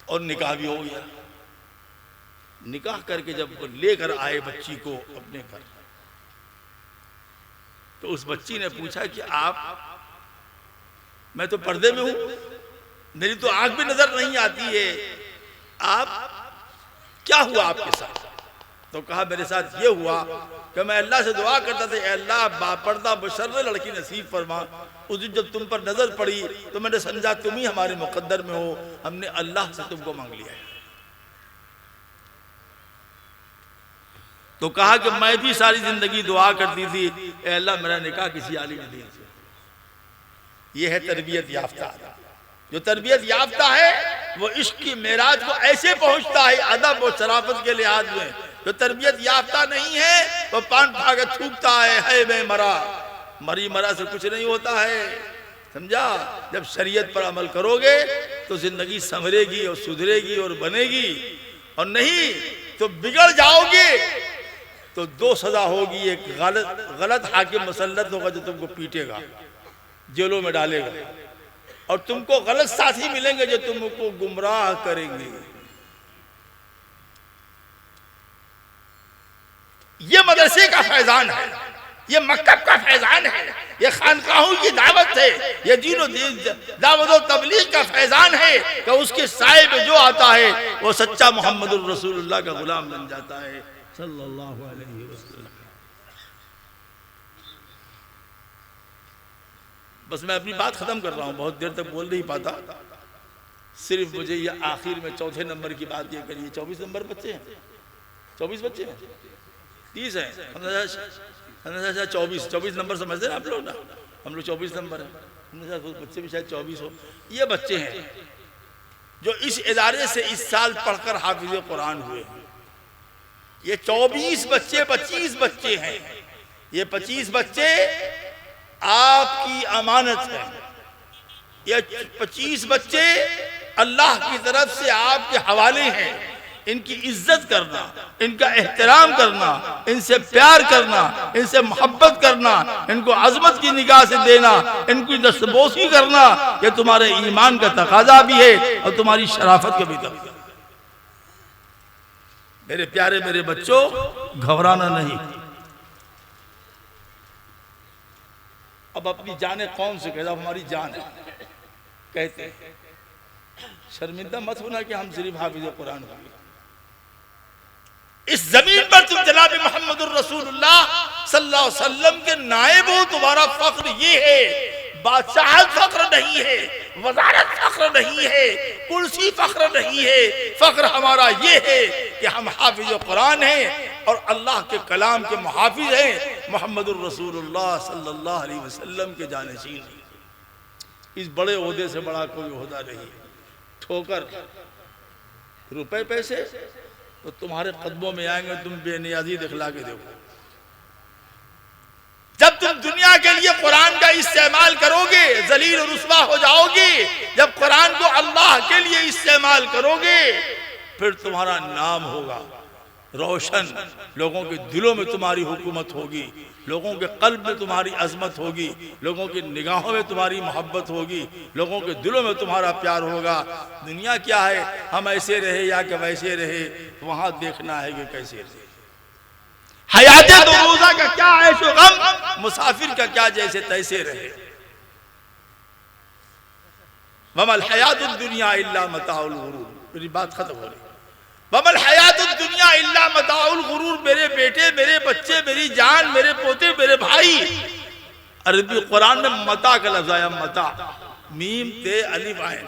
और निकाह भी हो गया। निकाह करके जब वो लेकर आए बच्ची को अपने घर, तो उस बच्ची ने पूछा कि आप, मैं तो पर्दे में हूं, मेरी तो आंख भी नजर नहीं आती है, आप क्या हुआ आपके साथ। तो कहा मेरे साथ ये हुआ कि मैं अल्लाह से दुआ करता था, अल्लाह बापर्दा बशर्र लड़की नसीब फरमा। उस दिन जब तुम पर नजर पड़ी तो मैंने समझा तुम ही हमारे मुकद्दर में हो, हमने अल्लाह से तुमको मांग लिया है। तो कहा कि मैं भी सारी जिंदगी दुआ करती थी, अल्लाह मेरा निकाह किसी आलिम ने दिया। ये है तरबियत याफ्ता। जो तरबियत याफ्ता है वो इश्क की मेराज को ऐसे पहुंचता है अदब और शराफत के लिहाज में। जो तरबियत याफ्ता नहीं है वो पान खा के थूकता है मैं मरा, मरी मरा से कुछ नहीं होता है, समझा। जब शरीयत पर अमल करोगे तो जिंदगी संवरेगी और सुधरेगी और बनेगी, और नहीं तो बिगड़ जाओगे। तो 2 सजा होगी, एक गलत हाकिम मुसल्लत होगा जो तुमको पीटेगा, जेलों में डालेगा, और तुमको गलत साथी मिलेंगे जो तुमको गुमराह करेंगे। ये मदरसे का फैजान है, ये मकतब का फैजान है, ये खानकाहों की दावत है, ये दीनो दावत और तबलीग का फैजान है कि उसके साए में जो आता है वो सच्चा मोहम्मदुर रसूलुल्लाह का गुलाम बन जाता है सल्लल्लाहु अलैहि वसल्लम। बस मैं अपनी बात ख़त्म कर रहा हूँ, बहुत देर तक बोल नहीं पाता। सिर्फ मुझे ये आखिर में चौथे नंबर की बात ये करिए। 24 नंबर बच्चे हैं, 24 बच्चे हैं, 30 हैं, 24 नंबर समझते हैं आप लोग ना, हम लोग 24 नंबर है, बच्चे भी शायद 24 हो। ये बच्चे हैं जो इस इदारे से इस साल पढ़कर हाफिज कुरान हुए हैं। ये 24 बच्चे 25 बच्चे हैं। ये 25 बच्चे आपकी अमानत है। ये 25 बच्चे अल्लाह की तरफ से आपके हवाले हैं। इनकी इज्जत करना, इनका एहतराम करना, इनसे प्यार करना, इनसे मोहब्बत करना, इनको अजमत की निगाह से देना, इनकी दस्तबोसी करना, ये तुम्हारे ईमान का तकाजा भी है और तुम्हारी शराफत का भी तकाजा। मेरे प्यारे मेरे बच्चों, घबराना नहीं। अब अपनी जाने कौन से कहता, हमारी जान है कहते हैं। शर्मिंदा मत होना कि हम सिर्फ हाफिज कुरान हुए। इस जमीन पर तुम जनाब मोहम्मद रसूलुल्लाह सल्लल्लाहु अलैहि वसल्लम के नायब हो। तुम्हारा फख्र ये है, बादशाहत फख्र नहीं है, वजारत फख्र नहीं है, कुर्सी फख्र नहीं है। फख्र हमारा ये है कि हम हाफिज कुरान हैं और अल्लाह के कलाम के मुहाफिज हैं, मोहम्मद रसूलुल्लाह सल्लल्लाहु अलैहि वसल्लम के जानशीन। इस बड़े ओहदे से बड़ा कोई ओहदा नहीं। ठोकर रुपए पैसे तो तुम्हारे कदमों में आएंगे, तुम बेनियाजी दिखला के देखो। जब तुम दुनिया के लिए कुरान का इस्तेमाल करोगे जलील और रुस्वा हो जाओगे। जब कुरान को अल्लाह के लिए इस्तेमाल करोगे फिर तुम्हारा नाम होगा रोशन। लोगों के दिलों में तुम्हारी हुकूमत होगी, लोगों के कल्ब में तुम्हारी अजमत होगी, लोगों की निगाहों में तुम्हारी मोहब्बत होगी, लोगों के दिलों में तुम्हारा प्यार होगा। दुनिया क्या है, हम ऐसे रहे या कि वैसे रहे, वहां देखना है कि कैसे रहे। हयात दो रोजा का क्या ऐशो गम, मुसाफिर का क्या जैसे तैसे रहे। वमल हयातुद दुनिया इल्ला मताउल गुरूर। मेरी बात खत्म हो रही। वमल हयातुद दुनिया इल्ला मताउल गुरूर। मेरे बेटे, मेरे बच्चे, मेरी जान, मेरे पोते, मेरे भाई, अरबी कुरान में मता का लफ्ज आया। मता, मीम ते अलिफ आइन।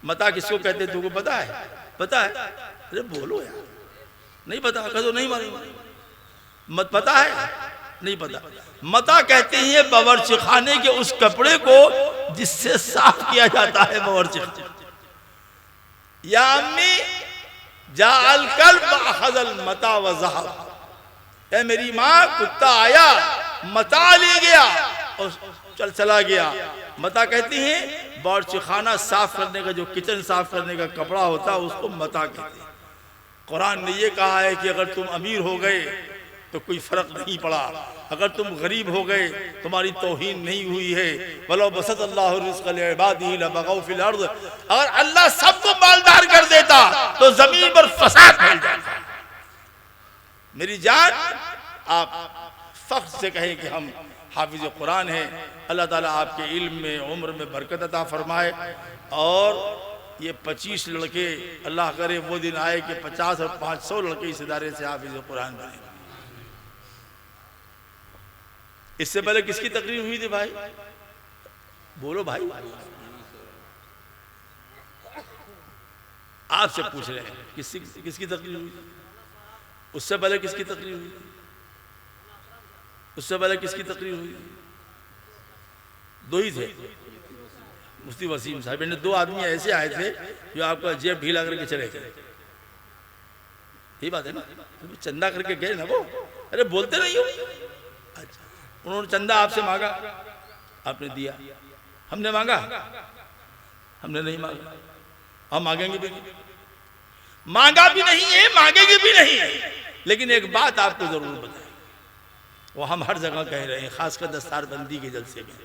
मता किसको कहते हैं तुमको पता है? पता है? अरे बोलो यार, नहीं पता कह दो नहीं मालूम। मत पता है? नहीं पता। मता कहते हैं बावर्ची खाने के उस कपड़े को जिससे साफ किया जाता है बावर्ची। या अम्मी जाल कल्ब अखज़ल मता व ज़हब। ए मेरी माँ, कुत्ता आया मता ले गया और चला गया। मता कहती हैं बावर्ची खाना साफ करने का, जो किचन साफ करने का कपड़ा होता है उसको मता कहते हैं। कुरान ने ये कहा है कि अगर तुम अमीर हो गए तो कोई फर्क नहीं पड़ा, अगर तुम गरीब हो गए तुम्हारी तौहीन नहीं हुई है। वलो बसत अल्लाहु रिज़्क़ लिइबादिही लबग़ौ फ़िल अर्ज़। अगर अल्लाह सबको मालदार कर देता तो जमीन पर फसाद फैल जाता। मेरी जान, आप फख्र से कहें कि हम हाफिज कुरान हैं। अल्लाह ताला आपके इल्म में, उम्र में बरकत अता फरमाए। और ये 25 लड़के, अल्लाह करे वो दिन आए कि 50 और 500 लड़के इस इदारे से हाफिज कुरान बने। इससे पहले किसकी तकरीर हुई थी भाई? बोलो भाई, आपसे पूछ रहे हैं किसकी तकरीर हुई? उससे पहले किसकी तकरीर हुई? उससे पहले किसकी तकरीर हुई? दो ही थे, मुफ्ती वसीम साहब ने। दो आदमी ऐसे आए थे जो आपका जेब ढीला करके चले गए। यही बात है ना, चंदा करके गए ना वो। अरे बोलते नहीं हो। अच्छा, उन्होंने चंदा आपसे मांगा, आपने दिया। हमने मांगा? हमने नहीं मांगा। हम मांगेंगे भी नहीं, मांगा भी नहीं है, मांगेंगे भी नहीं है। लेकिन एक बात आपको जरूर बताएं, वो हम हर जगह कह रहे हैं, खासकर दस्तारबंदी के जलसे में,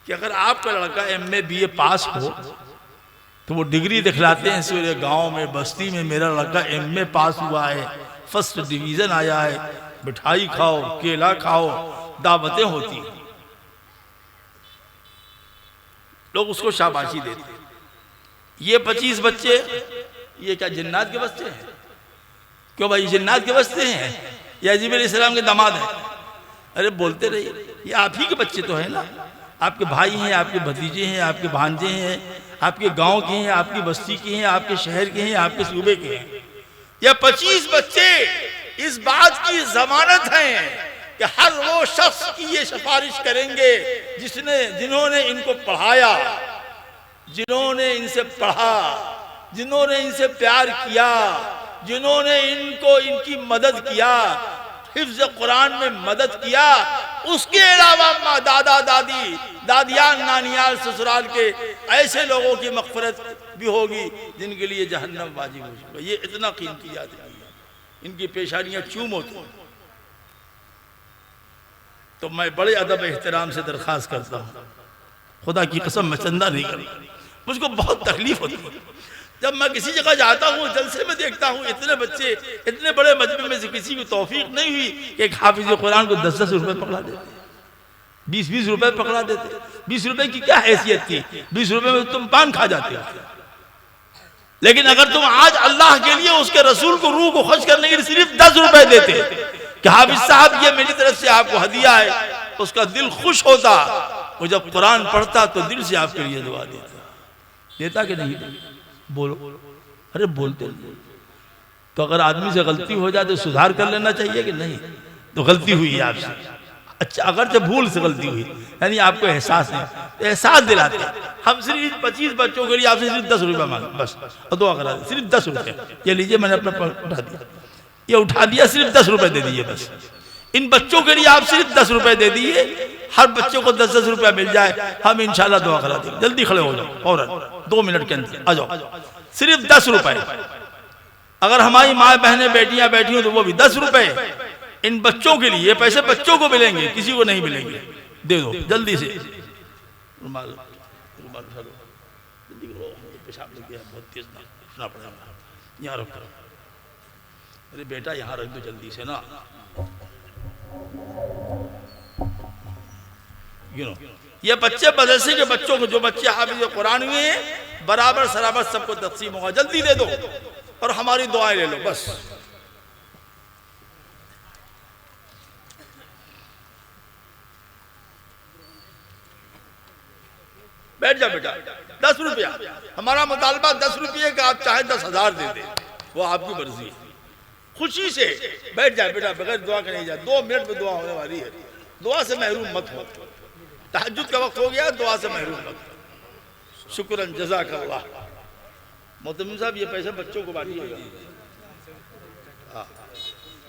कि अगर आपका लड़का MA BA पास हो तो वो डिग्री दिखलाते हैं सूर्य गांव में, बस्ती में, मेरा लड़का MA पास हुआ है, फर्स्ट डिवीजन आया है। मिठाई खाओ, केला खाओ, दावतें होती, लोग उसको शाबाशी देते। ये 25 बच्चे, ये क्या जिन्नात के बच्चे हैं? क्यों भाई, जिन्नात के बच्चे हैं या जिब्रील अलैहिस्सलाम के दामाद हैं? अरे बोलते रहिए, ये आप ही के बच्चे तो है ना। आपके भाई हैं, आपके भतीजे हैं, आपके भांजे हैं, आपके गांव के हैं, आपकी बस्ती के हैं, आपके शहर के हैं, आपके सूबे के हैं। ये 25 बच्चे इस बात की जमानत हैं कि हर वो शख्स की ये सिफारिश करेंगे जिन्होंने इनको पढ़ाया, जिन्होंने इनसे पढ़ा, जिन्होंने इनसे प्यार किया, जिन्होंने इनको इनकी मदद किया, हिफ्ज कुरान में मदद किया। उसके अलावा माँ, दादा दादी, दादियान, नानियाल, ससुराल के ऐसे लोगों की मग़फ़िरत भी होगी जिनके लिए जहन्नम वाजिब हो चुका। ये इतना कीमती आदमी है, इनकी पेशानियां चूम होती हैं। तो मैं बड़े अदब एहतराम से दरख्वास्त करता हूँ, खुदा की कसम मैं चंदा नहीं करता, मुझको बहुत तकलीफ होती है जब मैं किसी जगह जाता हूँ, जलसे में देखता हूँ इतने बच्चे, इतने बड़े मजमे में से किसी की तौफीक नहीं हुई कि एक हाफिज कुरान को 10-10 रुपए पकड़ा देते, 20-20 रुपए पकड़ा देते। 20 रुपए की क्या हैसियत थी? 20 रुपए में तुम पान खा जाते हो। लेकिन अगर तुम आज अल्लाह के लिए, उसके रसूल को, रूह को खुश करने के लिए सिर्फ 10 रुपए देते कि हाफिज साहब ये मेरी तरफ से आपको हदिया है, उसका दिल खुश होता। वो जब कुरान पढ़ता तो दिल से आपके लिए दुआ देता कि नहीं? बोलो, अरे बोलते नहीं। तो अगर आदमी से गलती हो जाए तो सुधार कर लेना चाहिए कि नहीं? तो गलती हुई है आपसे, अच्छा अगर जब भूल से गलती हुई यानी आपको एहसास नहीं, तो एहसास दिलाते हम सिर्फ 25 बच्चों के लिए आपसे सिर्फ 10 रुपये मांगे बस, और दुआ करा दे, सिर्फ 10 रुपये। ये लीजिए, मैंने अपना उठा दिया, ये उठा दिया, सिर्फ 10 रुपये दे दीजिए बस। इन बच्चों के लिए आप सिर्फ 10 रुपये दे दिए, हर बच्चों को 10-10 रुपया मिल जाए, हम इंशाल्लाह दुआ करा देंगे। जल्दी खड़े हो जाओ, फौरन 2 मिनट के अंदर आ जाओ, सिर्फ 10 रुपए। अगर हमारी माँ बहनें बेटियां बैठी हो तो वो भी 10 रुपए इन बच्चों के लिए। पैसे बच्चों को मिलेंगे, किसी को नहीं मिलेंगे। दे दो जल्दी से। रुमाल रुमाल उठा लो, जल्दी करो, पेशाब लग गया बहुत तेज, ना उठना पड़ेगा। यहाँ रख, अरे बेटा यहाँ रख दो जल्दी से ना। ये बच्चे मदरसे के बच्चों को, जो बच्चे हाफिज कुरान हुए हैं, बराबर सराबर सबको तक़सीम होगा। जल्दी दे दो और हमारी दुआएं ले लो बस। बैठ जा बेटा। 10 रुपया हमारा मुतालबा, 10 रुपये का, आप चाहे 10,000 दे दे, वो आपकी मर्जी है। खुशी से बैठ जाए बेटा, बगैर दुआ के नहीं जाए। 2 मिनट में दुआ होने वाली है, दुआ से महरूम मत हो। तहज्जुद का वक्त हो गया, दुआ से महरूम मत हो। शुक्रन जज़ाकल्लाह। मोहतरम साहब ये पैसे बच्चों को बांटिएगा।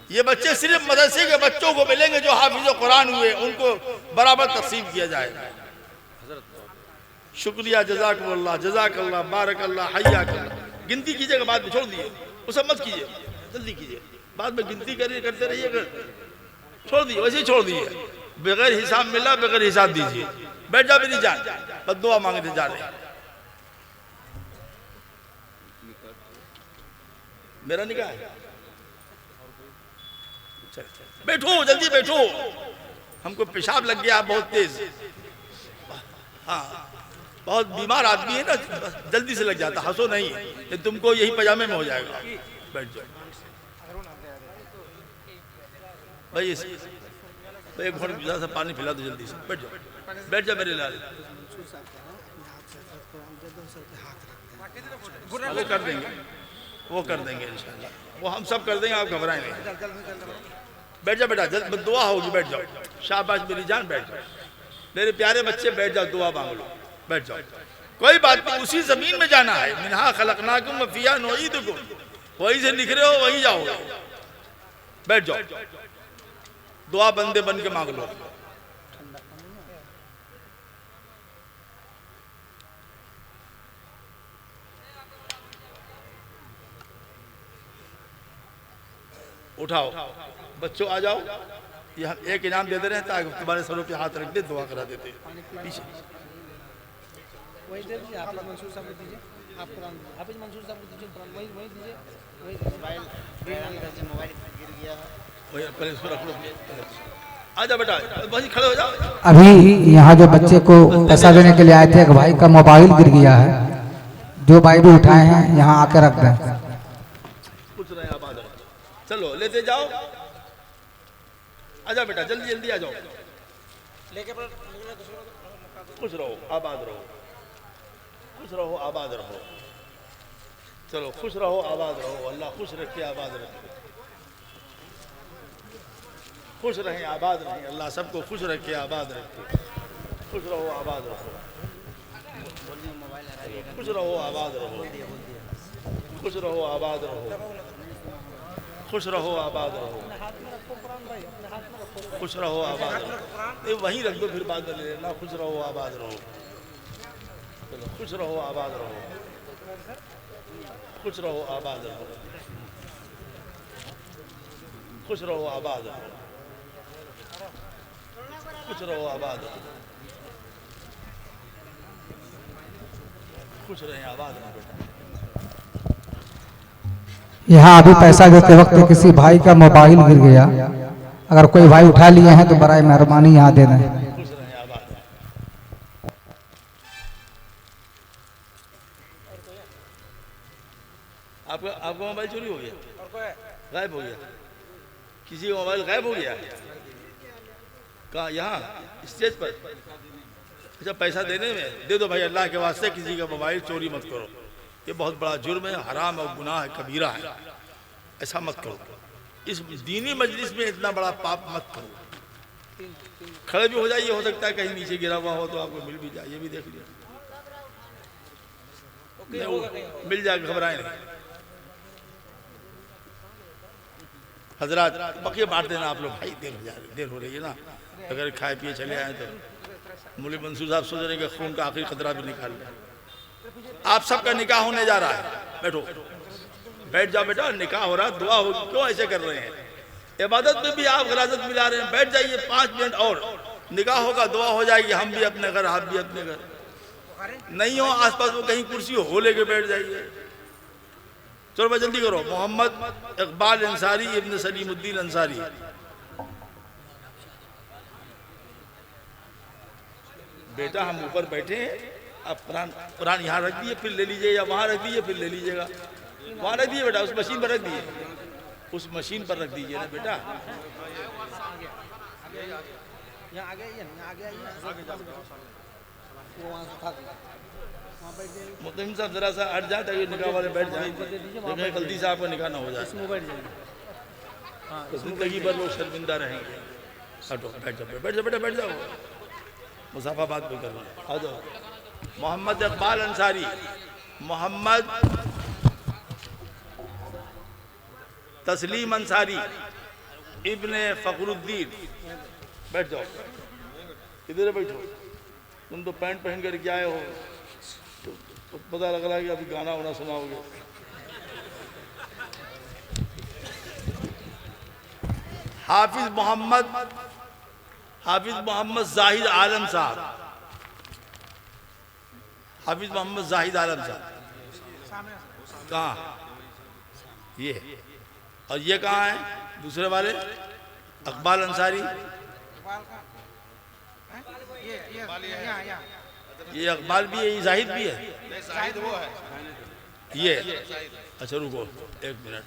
ये बच्चे सिर्फ मदरसे के बच्चों को मिलेंगे जो हाफिज कुरान हुए, उनको बराबर तक़सीम किया जाएगा। शुक्रिया, जज़ाकल्लाह, जज़ाकल्लाह, बारकल्लाह, हय्याकल्लाह। गिनती कीजिएगा, बाद में छोड़ दिए, उसे मत कीजिए, जल्दी कीजिए, बाद में गिनती करिए, करते रहिएगा। छोड़ दिए, वैसे ही छोड़ दिए, बगैर हिसाब मिला, बगैर हिसाब दीजिए। बैठ जा मेरी जान, बस दुआ मांगते जा रहे। मेरा निकाह है, बैठो जल्दी बैठो, हमको पेशाब लग गया बहुत तेज। हाँ, बहुत बीमार आदमी है ना, जल्दी से लग जाता। हंसो नहीं, ये तुमको यही पजामे में हो जाएगा। बैठ जाओ भाई, एक घोट गिलास से पानी पिला दो जल्दी से। बैठ जाओ, बैठ जाओ मेरे लाल। वो कर देंगे, वो कर देंगे इंशाल्लाह, वो हम सब कर देंगे, आप घबराएं नहीं। बैठ जाओ बेटा, जल्द दुआ होगी, बैठ जाओ। शाबाश मेरी जान, बैठ जाओ मेरे प्यारे बच्चे, बैठ जाओ, दुआ मांग लो, बैठ जाओ। कोई बात नहीं, उसी जमीन में जाना है। मिन्हा खलकनाकुम व फिहा नुईदुकुम, वहीं से निकले हो वहीं जाओगे। बैठ जाओ, दुआ बंदे बन के मांग लो। उठाओ बच्चों, आ जाओ। ये हम एक इनाम दे दे रहे हैं ताकि तुम्हारे सरों पे हाथ रख दे, दुआ करा देते। पीछे वही दे दीजिए, आप मंसूर साहब को दीजिए, आप कुरान हाफिज मंसूर साहब को दीजिए, कुरान वही वही दीजिए। वही मोबाइल गिर गया है, वही पहले इसको रख लो। आ जाओ बेटा, वहीं खड़े हो जाओ। अभी यहाँ जो बच्चे को पैसा देने के लिए आए थे, एक भाई का मोबाइल गिर गया है, जो भाई भी उठाए हैं यहाँ आके रख दें। पूछ रहे हैं आप, आ जाओ, चलो लेते जाओ। आ जाओ बेटा, जल्दी जल्दी आ जाओ। लेके खुश रहो, आबाद रहो, खुश रहो, आबाद रहो। चलो खुश रहो, आबाद रहो। अल्लाह खुश रखे, आबाद रखे। खुश रहें, आबाद रहें। अल्लाह सबको खुश रखे, आबाद रखे। खुश रहो, आबाद रहो। खुश रहो, आबाद रहो। खुश रहो, आबाद रहो। खुश रहो, आबाद रहो। खुश रहो, आबाद रहो। ये वहीं रख दो, फिर बाद में ले लेना। खुश रहो, आबाद रहो। चलो खुश रहो, आबाद रहो। खुश रहो, आबाद रहो। खुश रहो, आबाद रहो। खुश रहो, आबाद रहो। खुश रहें, आबाद रहें बेटा। यहाँ अभी पैसा देते वक्त किसी भाई का मोबाइल गिर गया, अगर कोई भाई उठा लिए हैं तो बराए मेहरबानी यहाँ दे दें। खुश रहें, आबाद रहें। आपका मोबाइल चोरी हो गया, गायब हो गया? किसी का मोबाइल गायब हो गया? कहाँ? यहाँ स्टेज पर? अच्छा, पैसा देने में दे दो भाई, अल्लाह के वास्ते किसी का मोबाइल चोरी मत करो। ये बहुत बड़ा जुर्म है, हराम और गुनाह है, कबीरा है। ऐसा मत करो। इस दीनी मजलिस में इतना बड़ा पाप मत करो। खड़े भी हो जाइए, हो सकता है कहीं नीचे गिरा हुआ हो तो आपको मिल भी जाए, ये भी देख लिया। मिल जाएगा, घबराए नहीं। हजरात बकिया बांट देना आप लोग भाई, देर हो रही है ना। अगर खाए पिए चले आए तो मौलवी मंसूर साहब सोच रहे हैं कि खून का आखिरी खतरा भी निकाल लें। आप सबका निकाह होने जा रहा है, बैठो, बैठ जाओ बेटा। निकाह हो रहा है, दुआ हो, क्यों ऐसे कर रहे हैं? इबादत में भी आप गलाजत मिला रहे हैं। बैठ जाइए 5 मिनट और, निकाह होगा, दुआ हो जाएगी। हम भी अपने घर, आप भी अपने घर। नहीं हो आसपास वो कहीं कुर्सी हो लेके बैठ जाइए। चलो भाई जल्दी करो। मोहम्मद इकबाल अंसारी इब्न सलीमुद्दीन अंसारी। बेटा हम ऊपर बैठे हैं, आप कुरान यहाँ रख दिए, फिर ले लीजिए, या वहाँ रख दीजिए, फिर ले लीजिएगा। वहाँ रख दिए बेटा, उस मशीन पर रख दिए, उस मशीन पर रख दीजिए ना बेटा। मुतमिम साहब जरा सा हट जाए ताकि निकाह वाले बैठ जाए, देखें गलती से आपका निकाह ना हो जाए, तो जिंदगी भर लोग शर्मिंदा रहेंगे। हटो, बैठ जाओ, बैठ जाओ बेटा, बैठ जाओ। मुसाफा बात भी कर लो, आ जाओ। मोहम्मद इकबाल अंसारी, मोहम्मद तस्लीम अंसारी इब्ने फखरुद्दीन। बैठ जाओ, इधर बैठो। तुम तो पैंट पहन कर के आए हो, तो पता लग रहा है कि अभी गाना वाना सुनाओगे। हाफिज मोहम्मद जाहिद आलम साहब। हाफिज मोहम्मद जाहिद आलम साहब कहाँ? ये, और ये कहाँ है दूसरे वाले? इकबाल अंसारी। ये इकबाल भी है, ये जाहिद भी है। शाहिद वो है, ये अच्छा रुको 1 मिनट।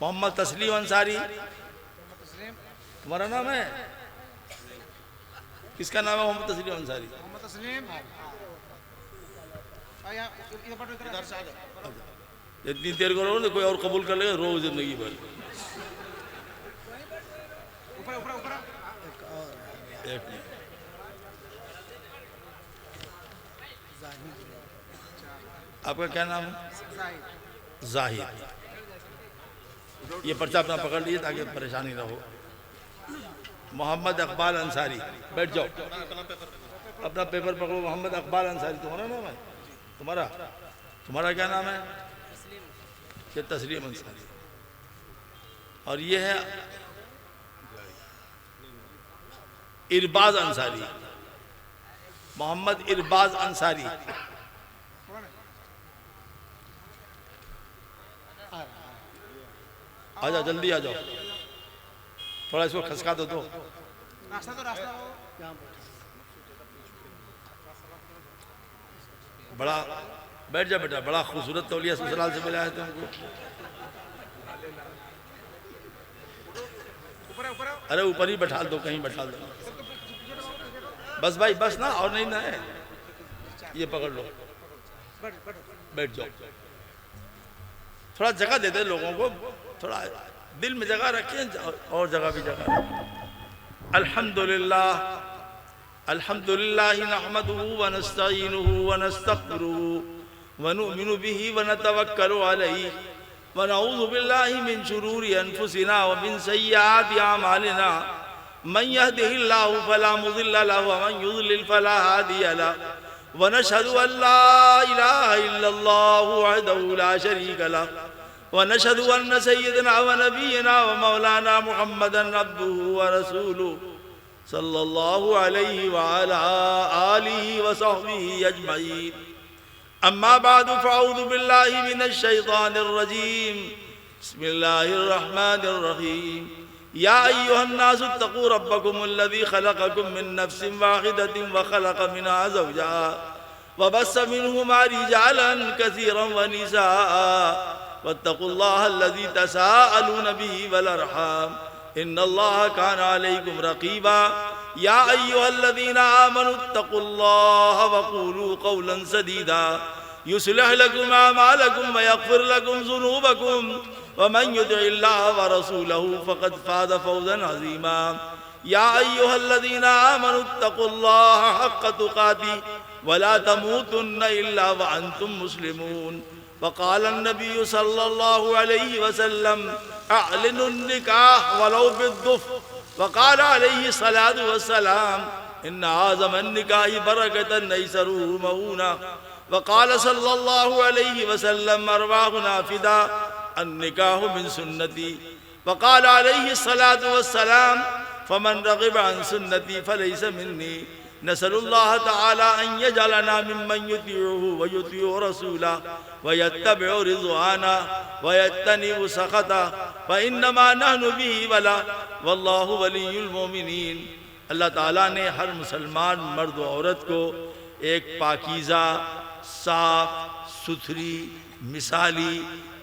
मोहम्मद तस्लीम अंसारी, तुम्हारा नाम है? किसका नाम है मोहम्मद तस्लीम अंसारी? इतनी देर करो ना, कोई और कबूल कर लेगा, रोज जिंदगी भर। एक मिनट, आपका क्या नाम है? जाहिद। ये पर्चा अपना पकड़ लीजिए ताकि परेशानी ना हो। मोहम्मद इकबाल अंसारी, बैठ जाओ, अपना पेपर पकड़ो। मोहम्मद इकबाल अंसारी तुम्हारा नाम है? तुम्हारा क्या नाम है? ये तस्लीम अंसारी। और ये है इरबाज अंसारी, मोहम्मद इरबाज अंसारी। आ जाओ, जल्दी आ जाओ, थोड़ा इसको खसका दो। बड़ा बैठ जा बेटा, बड़ा खूबसूरत तौलिया ससुराल से मिला है तुमको। अरे ऊपर ही बैठा दो, कहीं बैठा दो। बस भाई बस ना, और नहीं ना है, ये पकड़ लो, बैठ जाओ। थोड़ा जगह दे दे लोगों को, थोड़ा दिल में जगह रखें और जगह भी जगह रखें। अल्हम्दुलिल्लाह अल्हम्दुलिल्लाह नहमदुहु व नस्तईनुहु व नस्तगफिरुहु व नुमिनु बिही व नतवक्कलु अलैहि व नऊज़ु बिल्लाहि मिन शुरूरि अनफुसिना व मिन सय्यिआति अमालिना मन यहदिहिल्लाहु फला मुज़िल्ल लहु व मन युज़लिल फला हादिय लहु व नशहदु अल्ला इलाहा इल्लल्लाहु वहदहु ला शरीक लहु व नशहदु अन्न सय्यदना व नबियना व मौलाना मुहम्मदन अब्दुहु व रसूलुहु सल्लल्लाहु अलैहि व अला आलिहि व सहबिहि अजमईन। अम्मा बादु फ़अऊज़ु बिल्लाहि मिनश शैतानिर रजीम। बिस्मिल्लाहिर रहमानिर रहीम। या अय्युहन नासु इत्तक़ू रब्बकुमुल्लज़ी ख़लक़कुम मिन नफ़्सिन वाहिदतिन व ख़लक़ मिनहा ज़ौजहा व बस्स मिनहुमा रिजालन कसीरन व निसाअ वत्तक़ुल्लाह अल्लज़ी तसाअलून बिही वल अर्हाम इन्नल्लाह काना अलैकुम रक़ीबा। या अय्युहल्लज़ीना आमनु इत्तक़ुल्लाह व क़ूलू क़ौलन सदीदा युस्लिह लकुम अमालकुम व यग़फ़िर लकुम ज़ुनूबकुम व मन युतिइल्लाह व रसूलहु फ़क़द फ़ाज़ फ़ौज़न अज़ीमा। या अय्युहल्लज़ीना आमनु इत्तक़ुल्लाह हक़्क़ तुक़ातिह व ला तमूतुन्न इल्ला व अंतुम मुस्लिमून। वक़ाल नबी सल्लल्लाहु अलैहि वसल्लम अअलिनुन निकाह वलौ बिद्दुफ। वक़ाल अलैहि सलातु वस्सलाम इन्न आज़मन निकाहि बरकतन नैसरुहु मऊना। वक़ाल सल्लल्लाहु अलैहि वसल्लम अरवाहुना फ़िदा अन्निकाहु मिन सुन्नती। वक़ाल अलैहि सलातु वस्सलाम फमन रग़िब अन सुन्नती फ़लैसा मिन्नी। नसअलुल्लाह तआला अन यजअलना मिम्मन युतीउहु व युतीउ रसूलहु व यत्तबिउ रिज़वानहु व यज्तनिबु सख़तहु फ इन्नमा नहनु बिही वला वल्लाहु वलियुल मोमिनीन। अल्लाह ताला ने हर मुसलमान मर्द व औरत को एक पाकीज़ा, साफ सुथरी, मिसाली,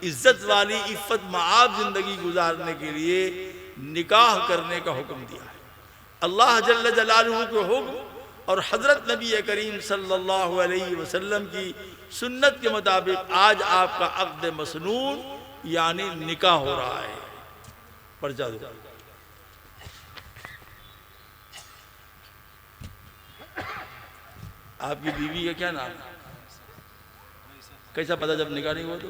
इज़्ज़त वाली, इफ़्फ़त मआब ज़िंदगी गुजारने के लिए निकाह करने का हुक्म दिया है। अल्लाह जल्ल जलालुहु के हुक्म और हज़रत नबी करीम सल्लल्लाहु अलैहि वसल्लम की सुन्नत के मुताबिक आज आपका अक़्द मसनून यानी निकाह हो रहा है। पर्चा दो। आपकी बीवी का क्या नाम है? कैसा पता जब निकाह नहीं हुआ? तो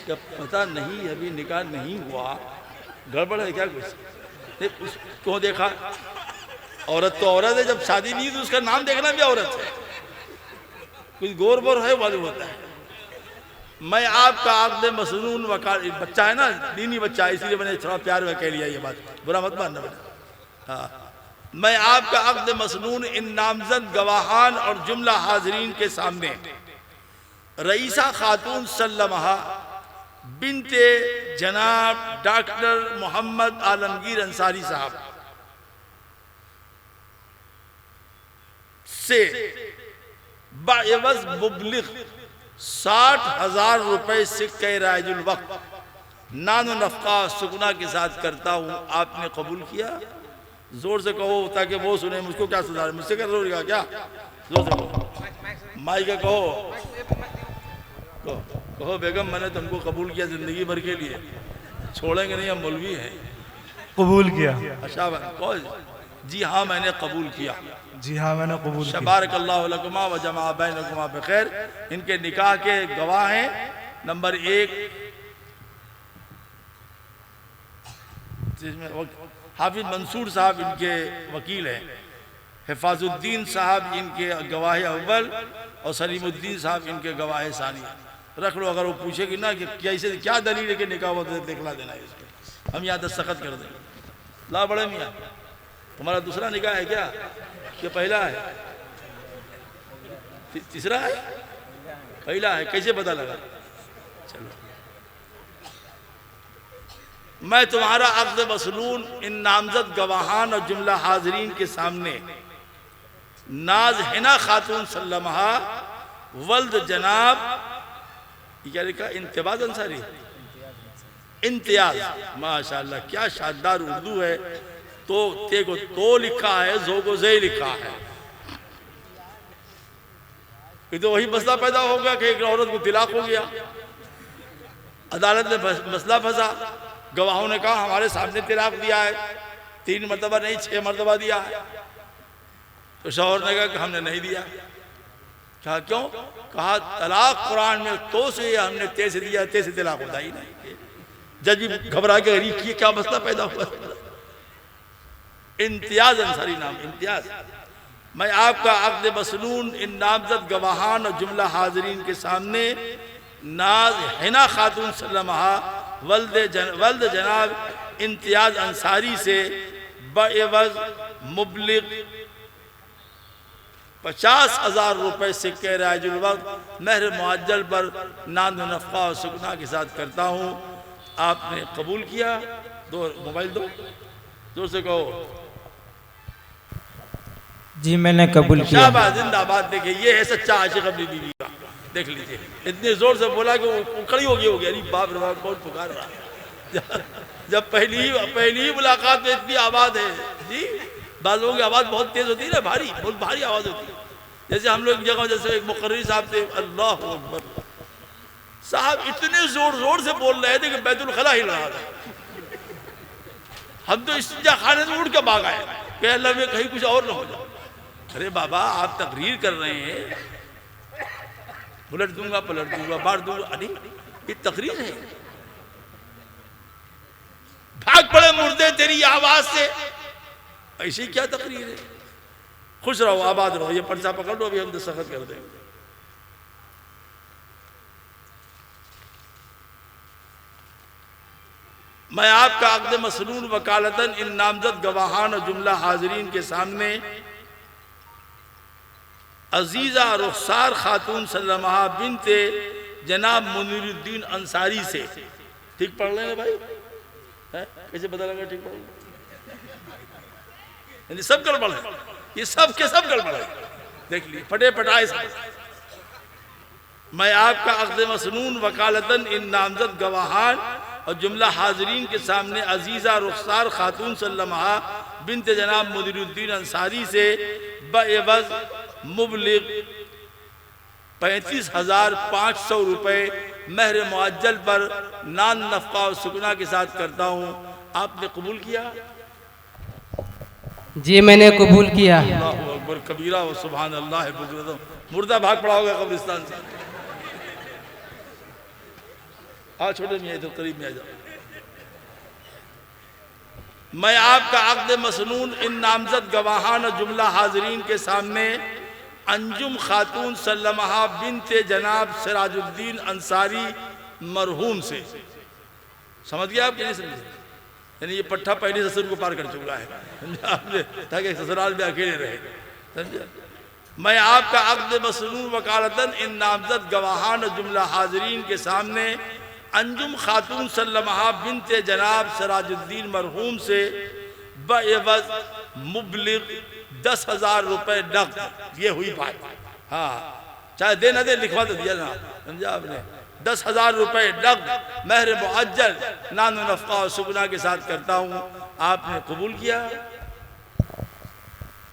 जब पता नहीं अभी निकाह नहीं हुआ, गड़बड़ है क्या कुछ? नहीं, उसको देखा, औरत तो औरत है, जब शादी नहीं तो उसका नाम देखना भी औरत है, कुछ गोर बोर है मालूम होता है। मैं आपका अक़्द मसनून वक़ाल, बच्चा है ना, दीनी बच्चा है, इसीलिए मैंने थोड़ा प्यार में कह लिया ये बात, बुरा मत मानना बेटा। हाँ, मैं आपका अक़्द मसनून इन नामज़द गवाहान और जुमला हाज़रीन के सामने रईसा खातून सल्लमहा बिनते जनाब डॉक्टर मोहम्मद आलमगीर अंसारी साहब से बाएवज़ मुबलिग 60,000 रुपए सिक्के राइजुल वक्त नानो नफ़क़ा सुकना के साथ करता हूँ, आपने कबूल किया? जोर से कहो ताकि वो सुने, मुझको क्या सुना, मुझसे कर रहा क्या? जोर से कहो, माइक का कहो, कहो बेगम मैंने तुमको कबूल किया ज़िंदगी भर के लिए, छोड़ेंगे नहीं, हम मौलवी हैं। कबूल किया? अच्छा कहो जी हाँ मैंने कबूल किया। जी हाँ मैंने कबूल किया। शबारकल्लाहु लकुमा व जमा बैनकुमा बखैर। इनके निकाह के गवाह हैं नंबर 1 जिसमें हाफिज मंसूर साहब इनके वकील हैं, हिफाजुद्दीन साहब इनके गवाह अव्वल और सलीमुद्दीन साहब इनके गवाह सानी। रख लो, अगर वो पूछेगी ना कि कैसे क्या दलील है कि निकाह हुआ तो दिखला देना है इसको, हम यहाँ दस्तखत कर देंगे। ला बड़े मियाँ, तुम्हारा दूसरा निकाह है क्या? क्या पहला है? तीसरा है? पहला है, कैसे पता लगा? चलो, मैं तुम्हारा अक़्द मसनून इन नामज़द गवाहान और जुमला हाज़रीन के सामने नाज हिना खातून सल्लमहा वल्द जनाब, क्या लिखा? इंतिबाज अंसारी, इम्तियाज। माशाअल्लाह क्या शानदार उर्दू है। तो ते को तो लिखा है, जो को जे लिखा है। ये तो वही मसला पैदा हो गया कि एक औरत को तिलाक हो गया, अदालत में मसला फंसा, गवाहों ने कहा हमारे सामने तिलाक दिया है, 3 मरतबा नहीं 6 मरतबा दिया है। तो शौहर ने कहा कि हमने नहीं दिया। कहा क्यों? कहा तलाक कुरान में तो से हमने ते से दिया, ते से तलाक होता ही नहीं। जज भी घबरा के अरे किए क्या मसला पैदा हुआ। इम्तियाज अंसारी नाम, इम्तियाज। मैं आपका अक़्द मसनून इन नामजद गवाहान और जुमला हाजरीन के सामने नाज हिना खातून सल्लमहा वल्द जनाब इम्तियाज अंसारी से बएवज़ मुबलिग 50,000 रुपए सिक्के राजुल वक्त महर मुअज्जल पर नान नफ़ा और सुकना के साथ करता हूँ। आपने कबूल किया? दो मोबाइल दो, जोर से कहो। जी मैंने कबूल किया। शाबाश, जिंदाबाद। देखिए ये है सच्चा आशिक अपनी बीवी का। देख लीजिए इतने जोर से बोला कि वो खड़ी हो गई अरे बाप रे बाप कौन पुकार रहा। जब पहली ही मुलाकात में इतनी आवाज़ है जी। बात लोगों की आवाज़ बहुत तेज होती है ना, भारी, बहुत भारी आवाज़ होती है। जैसे हम लोग जगह, जैसे एक मुकर्री साहब थे, अल्लाह अकबर साहब इतने जोर से बोल रहे थे कि बैतुल खला हिल रहा था। हम तो इस्तिंजा खाने से उड़ के भाग आए कि अल्लाह में कहीं कुछ और ना हो जाए। अरे बाबा आप तकरीर कर रहे हैं, उलट दूंगा पलट दूंगा मार दूंगा, अरे ये तकरीर है। भाग पड़े मुर्दे तेरी आवाज से, ऐसी क्या तकरीर है। खुश रहो, आबाद रहो। ये पर्चा पकड़ लो, अभी हम दस्तखत कर देंगे। मैं आपका अक़्द मसनून वकालतन इन नामजद गवाहान और जुमला हाजरीन के सामने अजीज़ा रुखसार खातून सल्लमहा बिनते जनाब मुनीरुद्दीन अंसारी से, ठीक पढ़ लेंगे भाई, कैसे पता लगा ठीक पढ़? सब गड़बड़ है, ये सब के सब गड़बड़ है। देख लिए फटे पटाए सब। मैं आपका अक़्द मसनून वकालतन इन नामजद गवाहान और जुमला हाजरीन के सामने अजीज़ा रुखसार खातून सल्लमहा बिनते जनाब मुनीरुद्दीन अंसारी से बएवज़ मुबलिग 35,500 रुपए महर मुअज्जल पर नान नफ़ा और सुकना के साथ करता हूँ। आपने कबूल किया? जी मैंने कबूल किया। अल्लाहु अकबर कबीरा व सुभान अल्लाह बुज़ुर्ग। मुर्दा भाग पड़ा होगा कब्रिस्तान से। हाँ छोटे मियाँ तो करीब में आ जाओ। मैं आपका अक़्द मसनून इन नामजद गवाहान और जुमला हाजरीन के सामने अंजुम खातून सल्लमहा बिनते जनाब सिराजुद्दीन अंसारी मरहूम से, समझ गया आप कि नहीं समझे? यानी ये पट्टा पहले ससुर को पार कर चुका है, समझा आपने, ताकि ससुराल में अकेले रहे, समझा। मैं आपका अक़्द मसनून वकालतन इन नामजद गवाहान और जुमला हाजरीन के सामने अंजुम खातून सल्लमहा बिनते जनाब सिराजुद्दीन मरहूम से बएवज़ मुबलिग 10,000 रुपए नक़द, ये हुई बात। हाँ चाहे दे न दे लिखवा तो दिया ना, समझा आपने। 10,000 रुपए नक़द महर मुअज्जल नान नफ़ा और सुकना के साथ करता हूँ। आपने कबूल किया?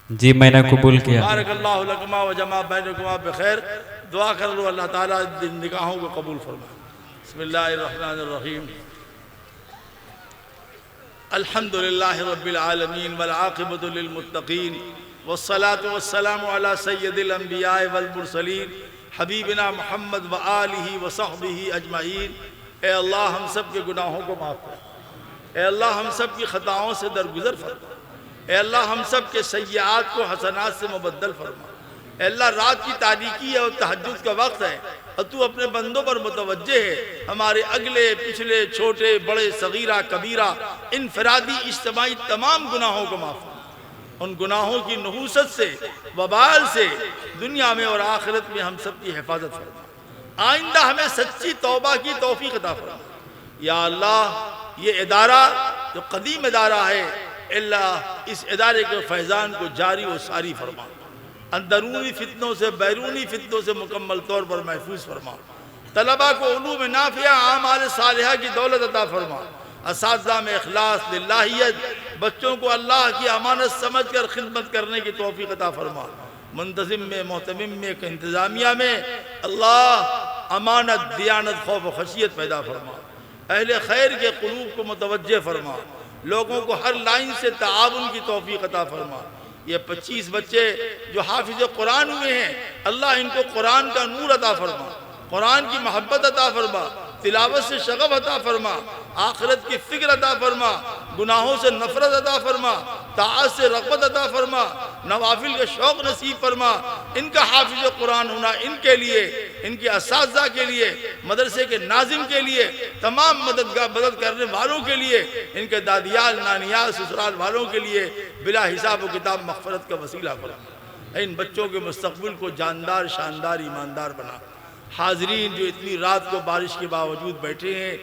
जी मैंने कबूल किया। बारकल्लाहु लकुमा व जमा बैनकुमा बिखैर। दुआ कर लो अल्लाह ताला निकाहों को कबूल फरमाए। बिस्मिल्लाहिर्रहमानिर्रहीम। अल्हम्दुलिल्लाहि रब्बिल आलमीन वल आक़िबतु लिल मुत्तक़ीन वस्सलातु वस्सलामु अला सय्यदिल अंबिया वल मुरसलीन हबीबिना मुहम्मद व आलिहि व सहबिहि अजमईन। ए अल्लाह हम सब के गुनाहों को माफ़ कर। ए अल्लाह हम सब की ख़ताओं से दरगुजर फरमा। ए अल्लाह हम सब के सय्यात को हसनात से मुबद्दल फरमा। ए अल्लाह रात की तारीकी है और तहज्जुद का वक्त है और तू अपने बंदों पर मुतवज्जे है। हमारे अगले पिछले छोटे बड़े सगीरा कबीरा इनफरादी इज्तिमाई तमाम गुनाहों को माफ़ कर। उन गुनाहों की नहूसत से वबाल से दुनिया में और आखिरत में हम सब की हिफाजत फरमा। आइंदा हमें सच्ची तौबा की तौफीक अता फरमा। या अल्लाह ये इदारा जो कदीम इदारा है, अल्लाह इस इदारे के फैज़ान को जारी और सारी फरमा। अंदरूनी फितनों से बैरूनी फितनों से मुकम्मल तौर पर महफूज फरमा। तलबा को उलूम नाफिया आमाल सालिहा की दौलत अता फरमा। असातिज़ा में इखलास लिल्लाहियत, बच्चों को अल्लाह की अमानत समझ कर खिदमत करने की तौफीक अता फरमा। मुंतजिम में, मोहतमिम में, इंतज़ामिया में अल्लाह अमानत, दियानत, खौफ व खशियत पैदा फरमा। अहले खैर के क़ुलूब को मुतवज्जे फरमा। लोगों को हर लाइन से ताआवुन की तौफीक अता फरमा। ये 25 बच्चे जो हाफिज़ कुरान हुए हैं, अल्लाह इनको कुरान का नूर अता फरमा, कुरान की मोहब्बत अता फरमा, तिलावत से शगफ अता फरमा, आखिरत की फिक्र अता फरमा, गुनाहों से नफरत अता फरमा, ताअत से रग़बत अता फरमा, नवाफिल का शौक़ नसीब फरमा। इनका हाफिज़ कुरान होना इनके लिए, इनके असातिज़ा के लिए, मदरसे के नाजिम के लिए, तमाम मदद करने वालों के लिए, इनके दादियाल, नानियाल, ससुराल वालों के लिए बिला हिसाब व किताब मग़फ़िरत का वसीला फरमा। इन बच्चों के मुस्तक़बिल को जानदार, शानदार, ईमानदार बना। हाज़रीन जो इतनी रात को बारिश के बावजूद बैठे हैं,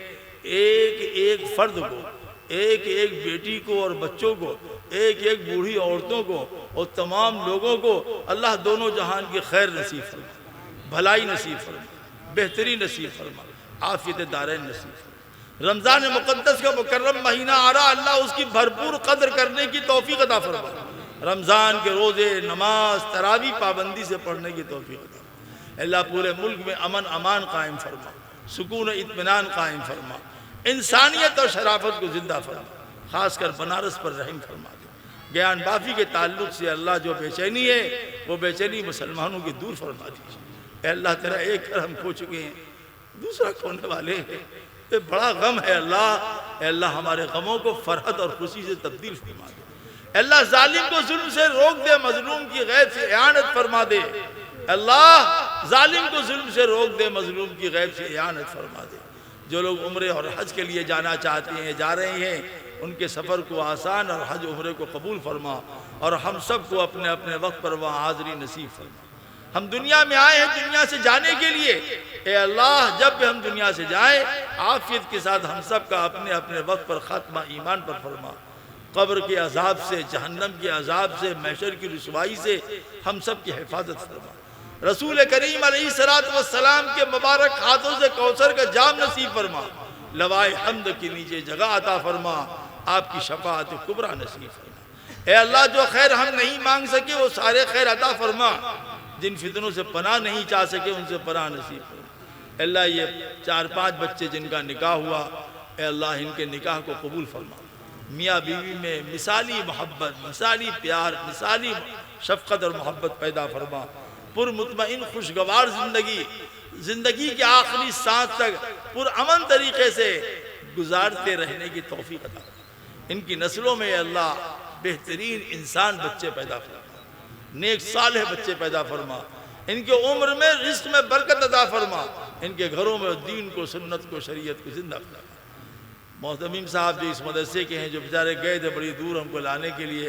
एक एक फ़र्द को, एक एक बेटी को और बच्चों को, एक एक बूढ़ी औरतों को और तमाम लोगों को अल्लाह दोनों जहान की खैर नसीब फरमा, भलाई नसीब फरमा, बेहतरी नसीब फरमा, आफ़ियत दारैन नसीब फरमा। रमज़ान मुक़द्दस का मुकर्रम महीना आ रहा, अल्लाह उसकी भरपूर कदर करने की तौफ़ीक़ अता फरमा। रमज़ान के रोज़े, नमाज, तरावी पाबंदी से पढ़ने की तौफ़ीक़ अता। अल्लाह पूरे मुल्क में अमन अमान कायम फरमा, सुकून इत्मीनान कायम फरमा, इंसानियत और शराफत को ज़िंदा फरमा। ख़ासकर बनारस पर रहम फरमा दे। ज्ञान बाफ़ी के ताल्लुक़ से अल्लाह जो बेचैनी है, वो बेचैनी मुसलमानों की दूर फरमा दीजिए। अल्लाह तेरा एक घर हम खो चुके हैं, दूसरा खोने वाले हैं, ये बड़ा गम है अल्लाह। अल्लाह हमारे गमों को फ़रहत और खुशी से तब्दील फरमा दे। अल्लाह जालिम को जुल्म से रोक दे, मजलूम की गैब से इआनत फरमा दे। अल्लाह जालिम को जुल्म से रोक दे, मजलूम की गैब से इआनत फरमा दे। जो लोग उम्रे और हज के लिए जाना चाहते हैं, जा रहे हैं, उनके सफ़र को आसान और हज उम्रे को कबूल फरमा और हम सब को अपने अपने वक्त पर वहाँ हाज़री नसीब फरमा। हम दुनिया में आए हैं दुनिया से जाने के लिए। ए अल्लाह, जब भी हम दुनिया से जाएं, आफियत के साथ हम सब का अपने अपने वक्त पर ख़ात्मा ईमान पर फरमा। कब्र के अजाब से, जहन्नम के अजाब से, महशर की रुसवाई से हम सब की हिफाजत फरमा। रसूल करीम अलैहिस्सलाम के मुबारक हाथों से कौसर का जाम नसीब फरमा। लवाए हम्द के नीचे जगह अता फरमा, आपकी शफाअत कुबरा नसीब फरमा। ए अल्लाह, जो खैर हम नहीं मांग सके वो सारे खैर अता फरमा। जिन फितनों से पनाह नहीं चाह सके उनसे पनाह नसीब फरमा। अल्लाह, ये 4-5 बच्चे जिनका निकाह हुआ, ए अल्लाह इनके निकाह को कबूल फरमा। मियाँ बीवी में मिसाली मोहब्बत, मिसाली प्यार, मिसाली शफ़क़त और मोहब्बत पैदा फरमा। पुरमुतमईन खुशगवार ज़िंदगी के आखिरी सांस तक पुरअमन तरीक़े से गुजारते रहने की तौफ़ीक़ अता फरमा। इनकी नस्लों में अल्लाह बेहतरीन इंसान बच्चे पैदा फरमा, नेक सालेह बच्चे पैदा फरमा। इनके उम्र में, रिज़्क़ में बरकत अता फरमा। इनके घरों में दीन को, सुन्नत को, शरीयत को ज़िंदा फरमा। मोहतमीम साहब जो इस मदरसे के हैं, जो बेचारे गए थे बड़ी दूर हमको लाने के लिए,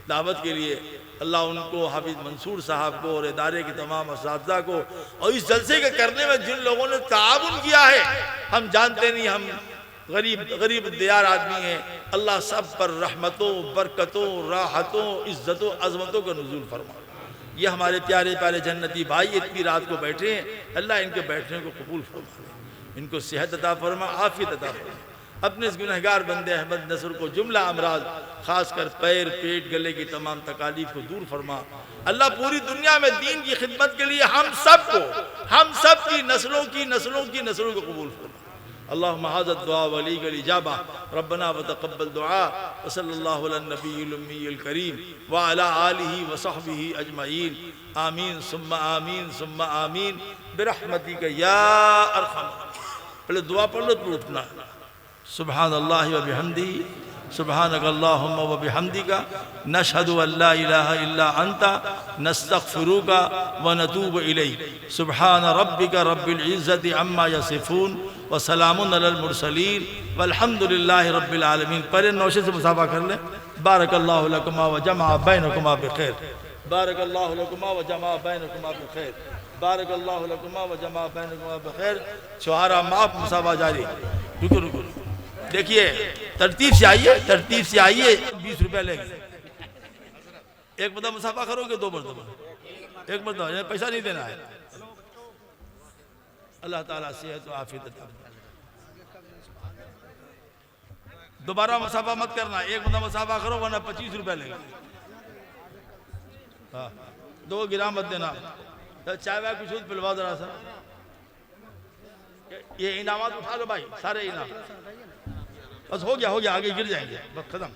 दावत के लिए, अल्लाह उनको, हाफिज़ मंसूर साहब को और इदारे के तमाम असातिज़ा को और इस जलसे के करने में जिन लोगों ने ताउन किया है, हम जानते नहीं, हम गरीब दियार आदमी हैं। अल्लाह सब पर रहमतों, बरकतों, राहतों, इज़्ज़तों, अज़मतों का नुज़ूल फरमा। ये हमारे प्यारे प्यारे जन्नती भाई इतनी रात को बैठे हैं, अल्लाह इनके बैठने को कबूल फरमा, इनको सेहत अता फरमा, आफ़ियत अता फरमा। अपने इस गुनहगार बंदे अहमद नसर को जुमला अमराज, खासकर पैर, पेट, गले की तमाम तकालीफ को दूर फरमा। अल्लाह पूरी दुनिया में दीन की खिदमत के लिए हम सब को, हम सब की नस्लों को कबूल फरमा। अल्लाहुम्मा हाज़ा दुआ वली कल इजाबा रब्बना व तक़ब्बल दुआ व सल्लल्लाहु अला नबील उम्मील करीम व अला आलिहि व सहबिहि अजमईन आमीन सुम्मा आमीन सुम्मा आमीन बिरहमतिका या अरहम। पहले दुआ पढ़ लो तो उठना। सुब्हानल्लाहि व बिहम्दिही सुब्हानकल्लाहुम्मा व बिहम्दिका नशहदु अल्ला इलाहा इल्ला अंता नस्तगफिरुका व नतूबु इलैक। सुब्हान रब्बिका रब्बिल इज़्ज़ति अम्मा यसिफून व सलामुन अलल मुरसलीन वल्हम्दुलिल्लाहि रब्बिल आलमीन। पहले नौशे से मुसाफा कर लें। बारकल्लाहु लकुमा व जमा बैनकुमा बिखैर। बारकल्लाहु लकुमा व जमा बैनकुमा बिखैर। बारकल्लाहु लकुमा व जमा बैनकुमा बिखैर। शुआरा माफ, मुसाफा जारी। रुको रुको, देखिए तरतीब से आइए, तरतीब से आइए। 20 रुपये लेंगे। एक मरतबा मुसाफा करोगे, 2 मरतबा, एक मरतबा, पैसा नहीं देना है। अल्लाह ताला सेहत व आफियत अता फरमाए। दोबारा मुसाफा मत करना, एक मरतबा मुसाफा करो वरना 25 रुपये लेंगे। हाँ, दो गिरा मत देना। तो चाय वाय कुछ पिलवा जरा सा। ये इनामात उठा लो भाई, सारे इनाम। बस हो गया आगे गिर जाएंगे, बस खत्म।